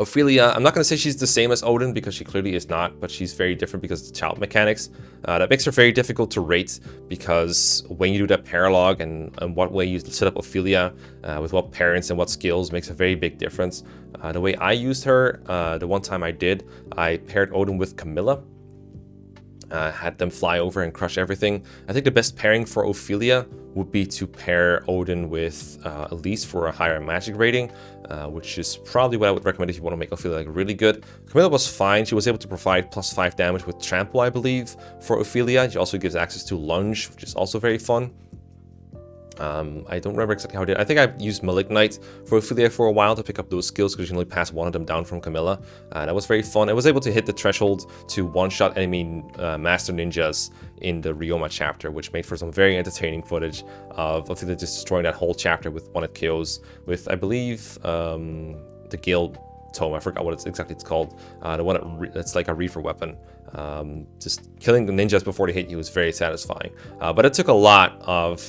Ophelia, I'm not going to say she's the same as Odin, because she clearly is not, but she's very different because of the child mechanics. That makes her very difficult to rate, because when you do that paralog and what way you set up Ophelia, with what parents and what skills, makes a very big difference. The way I used her, the one time I did, I paired Odin with Camilla. Had them fly over and crush everything. I think the best pairing for Ophelia would be to pair Odin with Elise for a higher magic rating, which is probably what I would recommend if you want to make Ophelia like really good. Camilla was fine. She was able to provide +5 damage with Trample, I believe, for Ophelia. She also gives access to Lunge, which is also very fun. I don't remember exactly how I did. I think I used Malignite for Ophelia for a while to pick up those skills, because you can only pass one of them down from Camilla. That was very fun. I was able to hit the threshold to one-shot enemy Master Ninjas in the Ryoma chapter, which made for some very entertaining footage of Ophelia just destroying that whole chapter with one of KOs with, I believe, the Guild Tome. I forgot what it's called. The one that's like a Reefer weapon. Just killing the ninjas before they hit you was very satisfying. But it took a lot of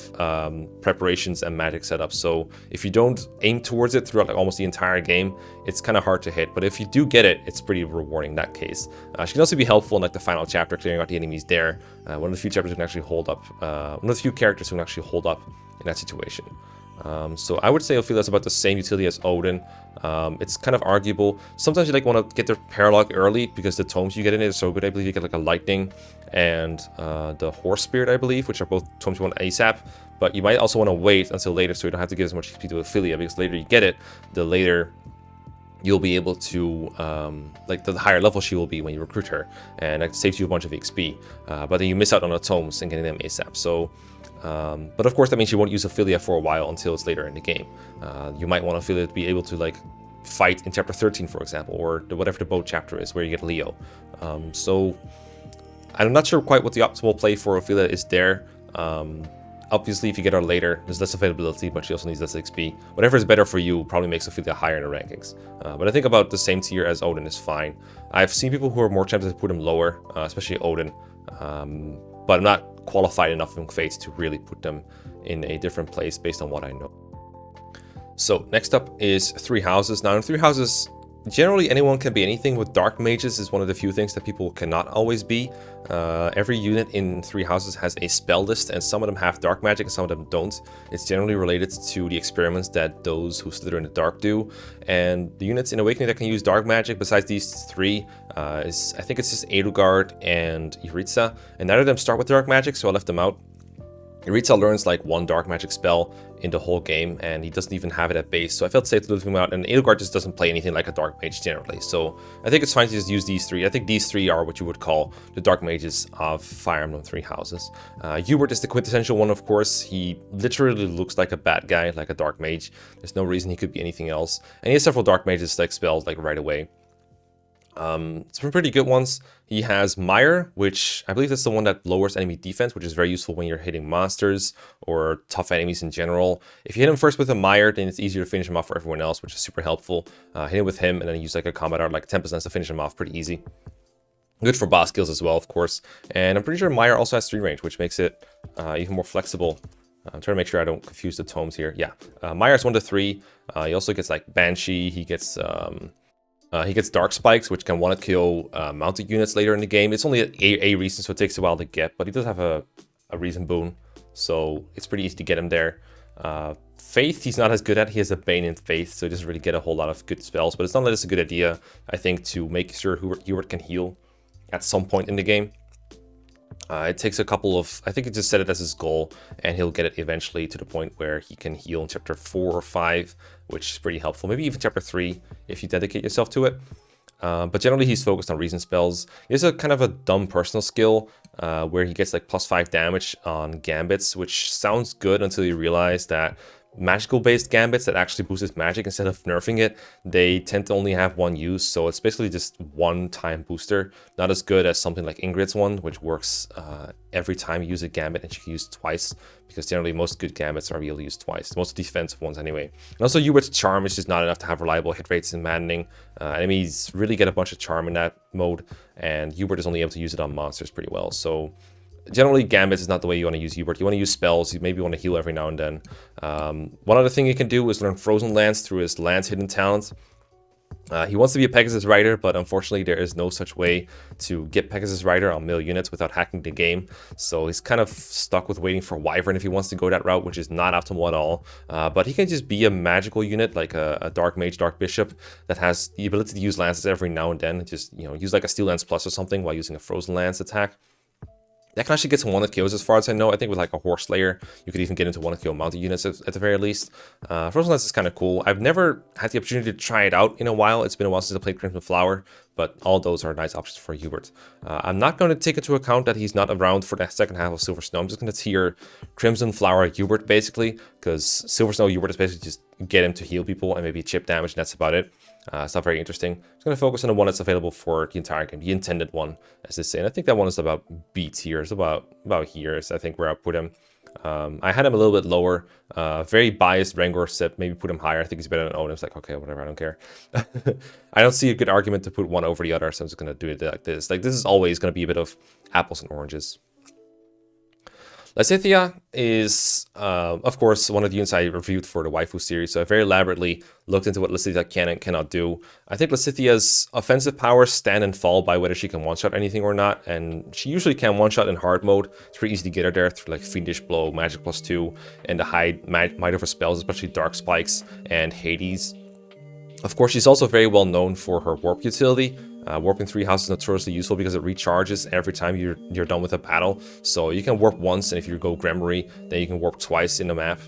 preparations and magic setups. So if you don't aim towards it throughout like almost the entire game, it's kind of hard to hit. But if you do get it, it's pretty rewarding in that case. She can also be helpful in like the final chapter, clearing out the enemies there. One of the few chapters who can actually hold up. One of the few characters who can actually hold up in that situation. So I would say Ophelia is about the same utility as Odin. It's kind of arguable. Sometimes you like want to get their paralog early because the tomes you get in it are so good. I believe you get like a lightning and the horse spirit, I believe, which are both tomes you want ASAP. But you might also want to wait until later, so you don't have to give as much XP to Ophelia, because the later you get it, the later you'll be able to, like the higher level she will be when you recruit her, and that saves you a bunch of XP. But then you miss out on the tomes and getting them ASAP. So. But of course that means you won't use Ophelia for a while until it's later in the game. You might want Ophelia to be able to like fight in chapter 13, for example, or whatever the boat chapter is where you get Leo. So I'm not sure quite what the optimal play for Ophelia is there. Obviously if you get her later, there's less availability, but she also needs less XP. Whatever is better for you probably makes Ophelia higher in the rankings. But I think about the same tier as Odin is fine. I've seen people who are more tempted to put him lower, especially Odin. But I'm not qualified enough in Fates to really put them in a different place based on what I know. So next up is Three Houses. Now in Three Houses, generally anyone can be anything. With Dark Mages is one of the few things that people cannot always be. Every unit in Three Houses has a spell list, and some of them have dark magic and some of them don't. It's generally related to the experiments that those who slither in the dark do. And the units in Awakening that can use dark magic, besides these three, I think it's just Edelgard and Iritza, and neither of them start with dark magic, so I left them out. Iritza learns like one dark magic spell in the whole game, and he doesn't even have it at base, so I felt safe to leave him out. And Edelgard just doesn't play anything like a dark mage generally, so I think it's fine to just use these three. I think these three are what you would call the dark mages of Fire Emblem Three Houses. Hubert is the quintessential one, of course. He literally looks like a bad guy, like a dark mage. There's no reason he could be anything else, and he has several dark mages like spelled like right away. Some pretty good ones. He has Mire, which I believe that's the one that lowers enemy defense, which is very useful when you're hitting monsters or tough enemies in general. If you hit him first with a Mire, then it's easier to finish him off for everyone else, which is super helpful. Hit him with him and then use like a combat art like 10% to finish him off, pretty easy. Good for boss kills as well, of course. And I'm pretty sure Mire also has 3 range, which makes it even more flexible. I'm trying to make sure I don't confuse the tomes here. Yeah, Mire's 1 to 3. He also gets like Banshee. He gets Dark Spikes, which can want to kill mounted units later in the game. It's only a reason, so it takes a while to get, but he does have a reason boon, so it's pretty easy to get him there. Faith, he's not as good at. He has a Bane in Faith, so he doesn't really get a whole lot of good spells. But it's not that it's a good idea, I think, to make sure Hubert can heal at some point in the game. It takes a couple of, I think he just set it as his goal, and he'll get it eventually to the point where he can heal in chapter 4 or 5, which is pretty helpful. Maybe even chapter 3 if you dedicate yourself to it. But generally he's focused on reason spells. He has a kind of a dumb personal skill where he gets like +5 damage on gambits, which sounds good until you realize that magical based gambits that actually boost his magic instead of nerfing it, they tend to only have one use, so it's basically just one time booster. Not as good as something like Ingrid's one, which works every time you use a gambit and you can use it twice, because generally most good gambits are able to use twice, most defensive ones anyway. And also Hubert's charm is just not enough to have reliable hit rates in maddening. Enemies really get a bunch of charm in that mode, and Hubert is only able to use it on monsters pretty well, so generally, gambits is not the way you want to use Hubert. You want to use spells. You maybe want to heal every now and then. One other thing he can do is learn Frozen Lance through his Lance Hidden talent. He wants to be a Pegasus Rider, but unfortunately there is no such way to get Pegasus Rider on mill units without hacking the game. So he's kind of stuck with waiting for Wyvern if he wants to go that route, which is not optimal at all. But he can just be a magical unit, like a Dark Mage, Dark Bishop, that has the ability to use lances every now and then. Just, you know, use like a Steel Lance Plus or something while using a Frozen Lance attack. That can actually get some one-hit kills as far as I know. I think with like a Horse Slayer, you could even get into one-hit kill mounted units at the very least. Frozen Lance is kind of cool. I've never had the opportunity to try it out in a while. It's been a while since I played Crimson Flower, but all those are nice options for Hubert. I'm not going to take into account that he's not around for the second half of Silver Snow. I'm just going to tier Crimson Flower Hubert basically, because Silver Snow Hubert is basically just get him to heal people and maybe chip damage, and that's about it. It's not very interesting. I'm just going to focus on the one that's available for the entire game, the intended one, as they say. And I think that one is about B tier. It's about here is I think where I put him. I had him a little bit lower. Very biased Rengor said maybe put him higher. I think he's better than Odin. It's like, okay, whatever, I don't care. I don't see a good argument to put one over the other, so I'm just going to do it like this. Like, this is always going to be a bit of apples and oranges. Lysithea is, of course, one of the units I reviewed for the Waifu series, so I very elaborately looked into what Lysithea can and cannot do. I think Lysithea's offensive powers stand and fall by whether she can one-shot anything or not, and she usually can one-shot in hard mode. It's pretty easy to get her there through like Fiendish Blow, Magic +2, and the high might of her spells, especially Dark Spikes and Hades. Of course, she's also very well known for her warp utility. Warping 3 houses is notoriously useful because it recharges every time you're done with a battle. So you can warp once, and if you go Gremory, then you can warp twice in the map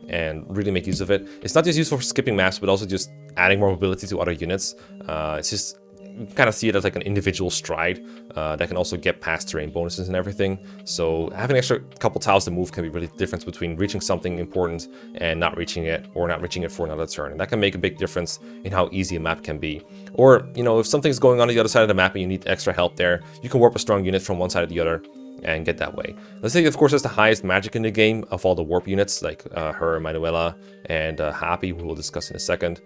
and really make use of it. It's not just useful for skipping maps, but also just adding more mobility to other units. It's just, you kind of see it as like an individual stride that can also get past terrain bonuses and everything. So having an extra couple tiles to move can be really the difference between reaching something important and not reaching it, or not reaching it for another turn. And that can make a big difference in how easy a map can be. Or, you know, if something's going on the other side of the map and you need extra help there, you can warp a strong unit from one side to the other and get that way. Let's say, of course, has the highest magic in the game of all the warp units, like her, Manuela, and Happy, who we'll discuss in a second.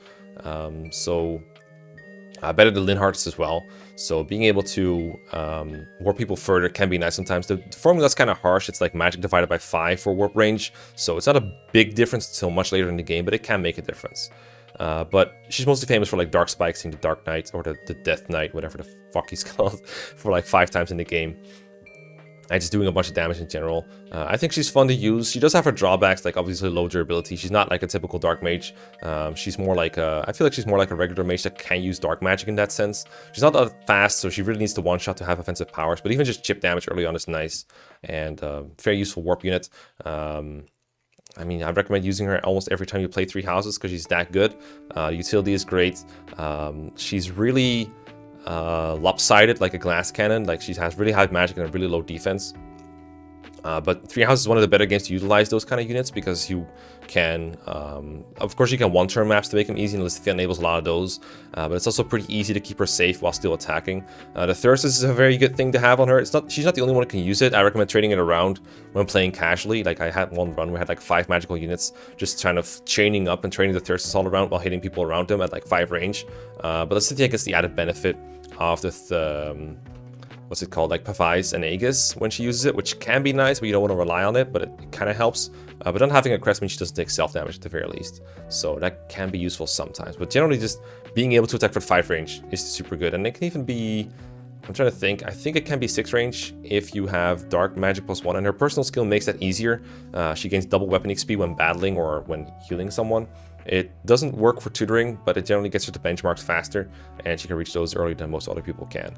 Better than Linhardt's as well. So being able to warp people further can be nice sometimes. The formula's kind of harsh. It's like magic divided by 5 for warp range. So it's not a big difference until much later in the game, but it can make a difference. But she's mostly famous for like Dark Spikes in the Dark Knight, or the Death Knight, whatever the fuck he's called, for like 5 times in the game. And just doing a bunch of damage in general. I think she's fun to use. She does have her drawbacks, like obviously low durability. She's not like a typical Dark Mage. She's more like I feel like she's more like a regular mage that can use Dark Magic in that sense. She's not that fast, so she really needs to one-shot to have offensive powers. But even just chip damage early on is nice. And very useful warp unit. I mean, I recommend using her almost every time you play 3 houses because she's that good. Utility is great. She's really lopsided like a glass cannon. Like, she has really high magic and a really low defense. But 3 houses is one of the better games to utilize those kind of units, because you can, of course you can one-turn maps to make them easy, and Lysithea enables a lot of those, but it's also pretty easy to keep her safe while still attacking. The Thyrsus is a very good thing to have on her. She's not the only one who can use it. I recommend trading it around when playing casually. Like, I had one run where I had like 5 magical units, just kind of chaining up and training the Thyrsus all around while hitting people around them at like 5 range. But Lysithea gets the added benefit of the what's it called, like Pavice and Aegis when she uses it, which can be nice, but you don't want to rely on it, but it kind of helps. But not having a crest means she doesn't take self damage at the very least, so that can be useful sometimes. But generally, just being able to attack for 5 range is super good, and it can even be I'm trying to think. I think it can be 6 range if you have Dark Magic +1, and her personal skill makes that easier. She gains double weapon XP when battling or when healing someone. It doesn't work for tutoring, but it generally gets her to benchmarks faster, and she can reach those earlier than most other people can.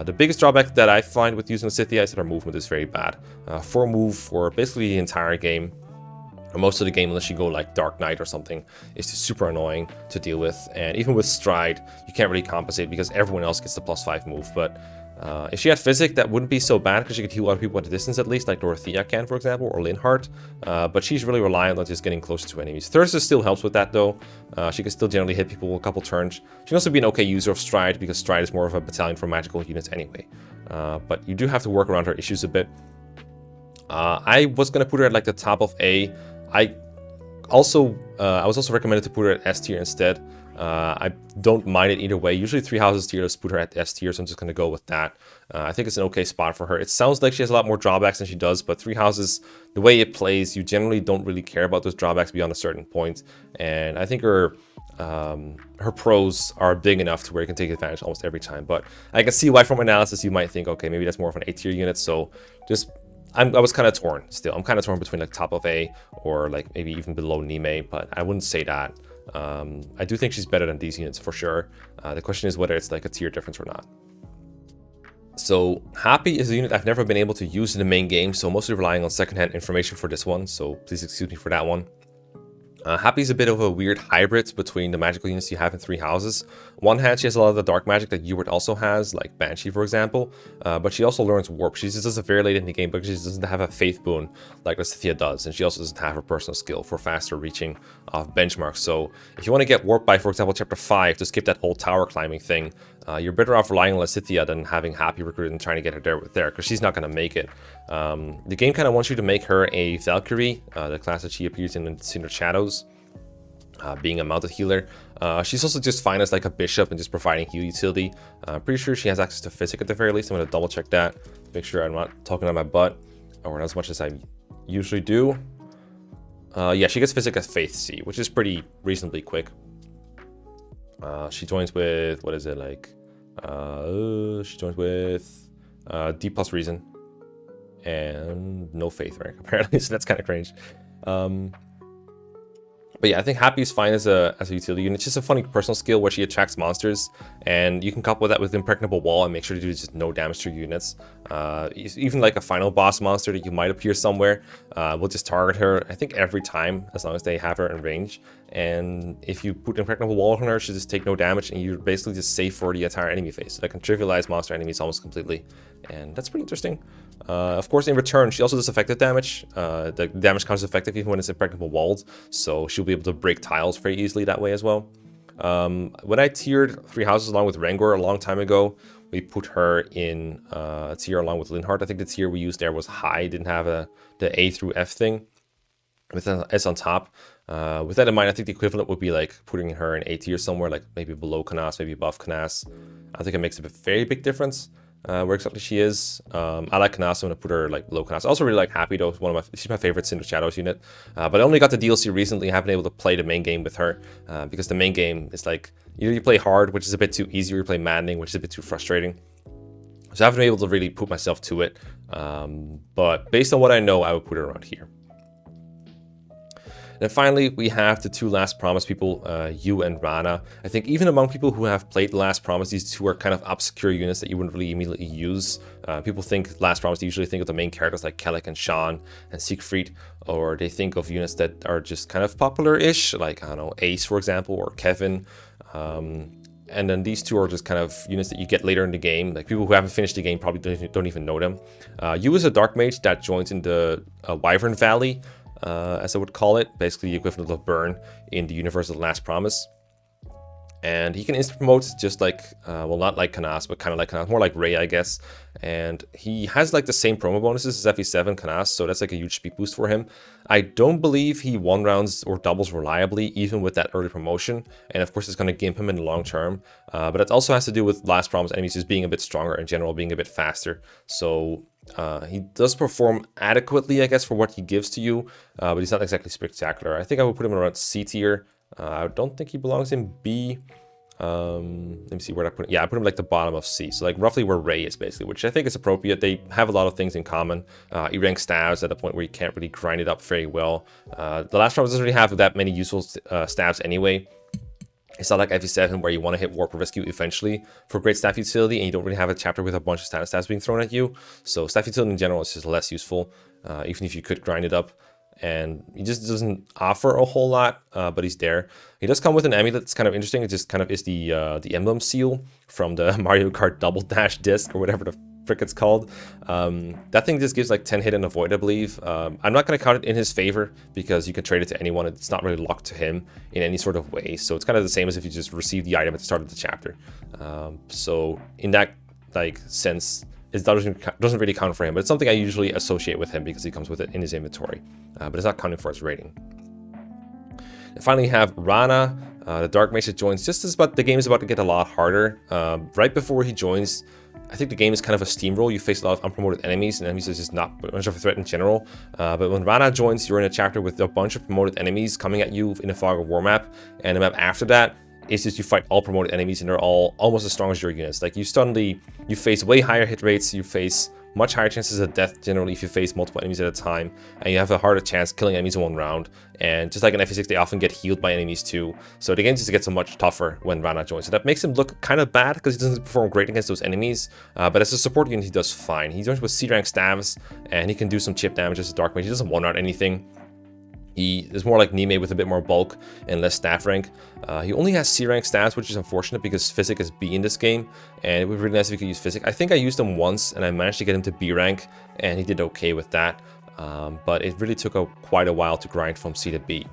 The biggest drawback that I find with using Sophia is that her movement is very bad. 4 move for basically the entire game, or most of the game, unless you go like Dark Knight or something, is just super annoying to deal with. And even with Stride, you can't really compensate because everyone else gets the +5 move. But if she had Physic, that wouldn't be so bad because she could heal a lot of people at a distance at least, like Dorothea can, for example, or Linhardt. But she's really reliant on just getting closer to enemies. Thyrsa still helps with that though. She can still generally hit people a couple turns. She can also be an okay user of Stride because Stride is more of a battalion for magical units anyway. But you do have to work around her issues a bit. I was going to put her at like the top of A. I was also recommended to put her at S tier instead. I don't mind it either way. Usually 3 houses tier, let's put her at S tier, so I'm just going to go with that. I think it's an okay spot for her. It sounds like she has a lot more drawbacks than she does, but 3 houses, the way it plays, you generally don't really care about those drawbacks beyond a certain point. And I think her pros are big enough to where you can take advantage almost every time. But I can see why from analysis you might think, okay, maybe that's more of an A tier unit, so just... I was kind of torn still. I'm kind of torn between like top of A or like maybe even below Niime, but I wouldn't say that. I do think she's better than these units for sure. The question is whether it's like a tier difference or not. So Happy is a unit I've never been able to use in the main game, so mostly relying on secondhand information for this one, so please excuse me for that one. Happy is a bit of a weird hybrid between the magical units you have in 3 houses. One hand, she has a lot of the dark magic that Ewart also has, like Banshee for example, but she also learns Warp. She just does it very late in the game because she doesn't have a Faith boon like the Sophia does, and she also doesn't have her personal skill for faster reaching of benchmarks. So if you want to get Warp by, for example, Chapter 5, to skip that whole tower climbing thing, you're better off relying on Lysithea than having Happy recruited and trying to get her there, because she's not going to make it. The game kind of wants you to make her a Valkyrie, the class that she appears in Cinder Shadows, being a mounted healer. She's also just fine as like a bishop and just providing heal utility. Pretty sure she has access to Physic at the very least. I'm going to double check that, make sure I'm not talking on my butt, or not as much as I usually do. Yeah, she gets Physic as Faith C, which is pretty reasonably quick. She joins with, what is it, like, she joins with D plus Reason and no Faith rank, apparently, so that's kind of cringe. But yeah, I think Happy is fine as a utility unit. It's just a funny personal skill where she attracts monsters, and you can couple that with Impregnable Wall and make sure to do just no damage to units. Even like a final boss monster that you might appear somewhere will just target her, I think, every time, as long as they have her in range. And if you put Impregnable Wall on her, she'll just take no damage, and you're basically just safe for the entire enemy phase. So that can trivialize monster enemies almost completely, and that's pretty interesting. Of course, in return, she also does effective damage. The damage counts effective even when it's Impregnable Walled, so she'll be able to break tiles very easily that way as well. When I tiered 3 houses along with Rengor a long time ago, we put her in a tier along with Linhardt. I think the tier we used there was high, didn't have the A through F thing with an S on top. With that in mind, I think the equivalent would be like putting her in A tier somewhere, like maybe below Canas, maybe above Canas. I think it makes a very big difference where exactly she is. I like Canas, so I'm going to put her like below Canas. I also really like Happy though. She's my favorite Cinder Shadows unit. But I only got the DLC recently. I haven't been able to play the main game with her because the main game is like, either you play hard, which is a bit too easy, or you play maddening, which is a bit too frustrating. So I haven't been able to really put myself to it. But based on what I know, I would put her around here. Then finally, we have the 2 Last Promise people, Yu and Rana. I think even among people who have played The Last Promise, these 2 are kind of obscure units that you wouldn't really immediately use. People think Last Promise, they usually think of the main characters like Kellic and Sean and Siegfried, or they think of units that are just kind of popular-ish, like, I don't know, Ace, for example, or Kevin. And then these 2 are just kind of units that you get later in the game. Like, people who haven't finished the game probably don't even know them. Yu is a Dark Mage that joins in the Wyvern Valley, as I would call it, basically the equivalent of Burn in the universe of The Last Promise. And he can instant promote just like, well, not like Canas, but kind of like Canas, more like Ray, I guess. And he has like the same promo bonuses as FE7 Canas, so that's like a huge speed boost for him. I don't believe he 1-rounds or doubles reliably, even with that early promotion. And of course, it's going to gimp him in the long term. But it also has to do with Last Promise enemies just being a bit stronger in general, being a bit faster. So he does perform adequately, I guess, for what he gives to you, but he's not exactly spectacular. I think I would put him around C tier. I don't think he belongs in B. Let me see where I put it. Yeah, I put him like the bottom of C. So like roughly where Ray is basically, which I think is appropriate. They have a lot of things in common. E rank stabs at a point where you can't really grind it up very well. The last round doesn't really have that many useful stabs anyway. It's not like FE7 where you want to hit Warp or Rescue eventually for great staff utility, and you don't really have a chapter with a bunch of status stats being thrown at you. So staff utility in general is just less useful, even if you could grind it up. And he just doesn't offer a whole lot, but he's there. He does come with an amulet that's kind of interesting. It just kind of is the emblem seal from the Mario Kart Double Dash disc or whatever the frick it's called. That thing just gives like 10 hit and avoid, I believe. I'm not going to count it in his favor because you can trade it to anyone. It's not really locked to him in any sort of way. So it's kind of the same as if you just received the item at the start of the chapter. So in that like sense, it doesn't really count for him, but it's something I usually associate with him because he comes with it in his inventory, but it's not counting for his rating. And finally, you have Rana, the Dark Mage that joins just as the game is about to get a lot harder. Right before he joins, I think the game is kind of a steamroll. You face a lot of unpromoted enemies, and enemies is just not much of a threat in general. But when Rana joins, you're in a chapter with a bunch of promoted enemies coming at you in a Fog of War map, and the map after that, it's just you fight all promoted enemies and they're all almost as strong as your units. Like you face way higher hit rates, you face much higher chances of death generally if you face multiple enemies at a time, and you have a harder chance killing enemies in one round. And just like in FE6, they often get healed by enemies too. So the game just gets much tougher when Rana joins. So that makes him look kind of bad because he doesn't perform great against those enemies. But as a support unit, he does fine. He joins with C rank stabs and he can do some chip damage as a Dark Mage. He doesn't one-out anything. He is more like Niime with a bit more bulk and less staff rank. He only has C rank stats, which is unfortunate because Physic is B in this game, and it would be really nice if he could use Physic. I think I used him once, and I managed to get him to B rank, and he did okay with that. But it really took quite a while to grind from C to B.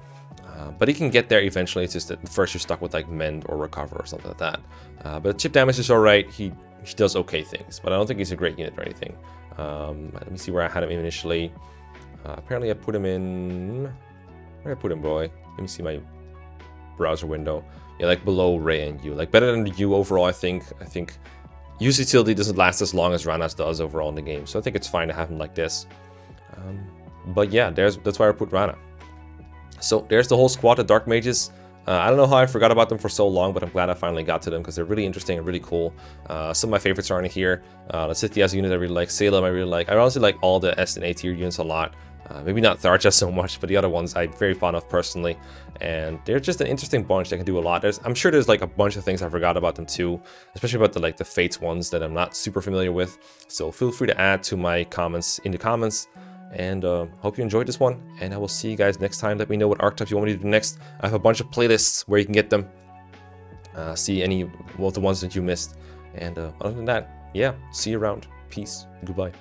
But he can get there eventually. It's just that first you're stuck with like Mend or Recover or something like that. But chip damage is alright. He does okay things, but I don't think he's a great unit or anything. Let me see where I had him initially. Apparently I put him in... Where did I put him, boy? Let me see my browser window. Yeah, like below Ray and you. Like better than you overall, I think. I think use utility doesn't last as long as Rana's does overall in the game. So I think it's fine to have him like this. But yeah, that's why I put Rana. So there's the whole squad of Dark Mages. I don't know how I forgot about them for so long, but I'm glad I finally got to them because they're really interesting and really cool. Some of my favorites are in here. The Scythia's unit I really like. Salem I really like. I honestly like all the S and A tier units a lot. Maybe not Tharja so much, but the other ones I'm very fond of personally. And they're just an interesting bunch that can do a lot. I'm sure there's like a bunch of things I forgot about them too, especially about the Fates ones that I'm not super familiar with. So feel free to add to my comments in the comments. And hope you enjoyed this one. And I will see you guys next time. Let me know what archetypes you want me to do next. I have a bunch of playlists where you can get them. See any of the ones that you missed. And other than that, yeah, see you around. Peace. Goodbye.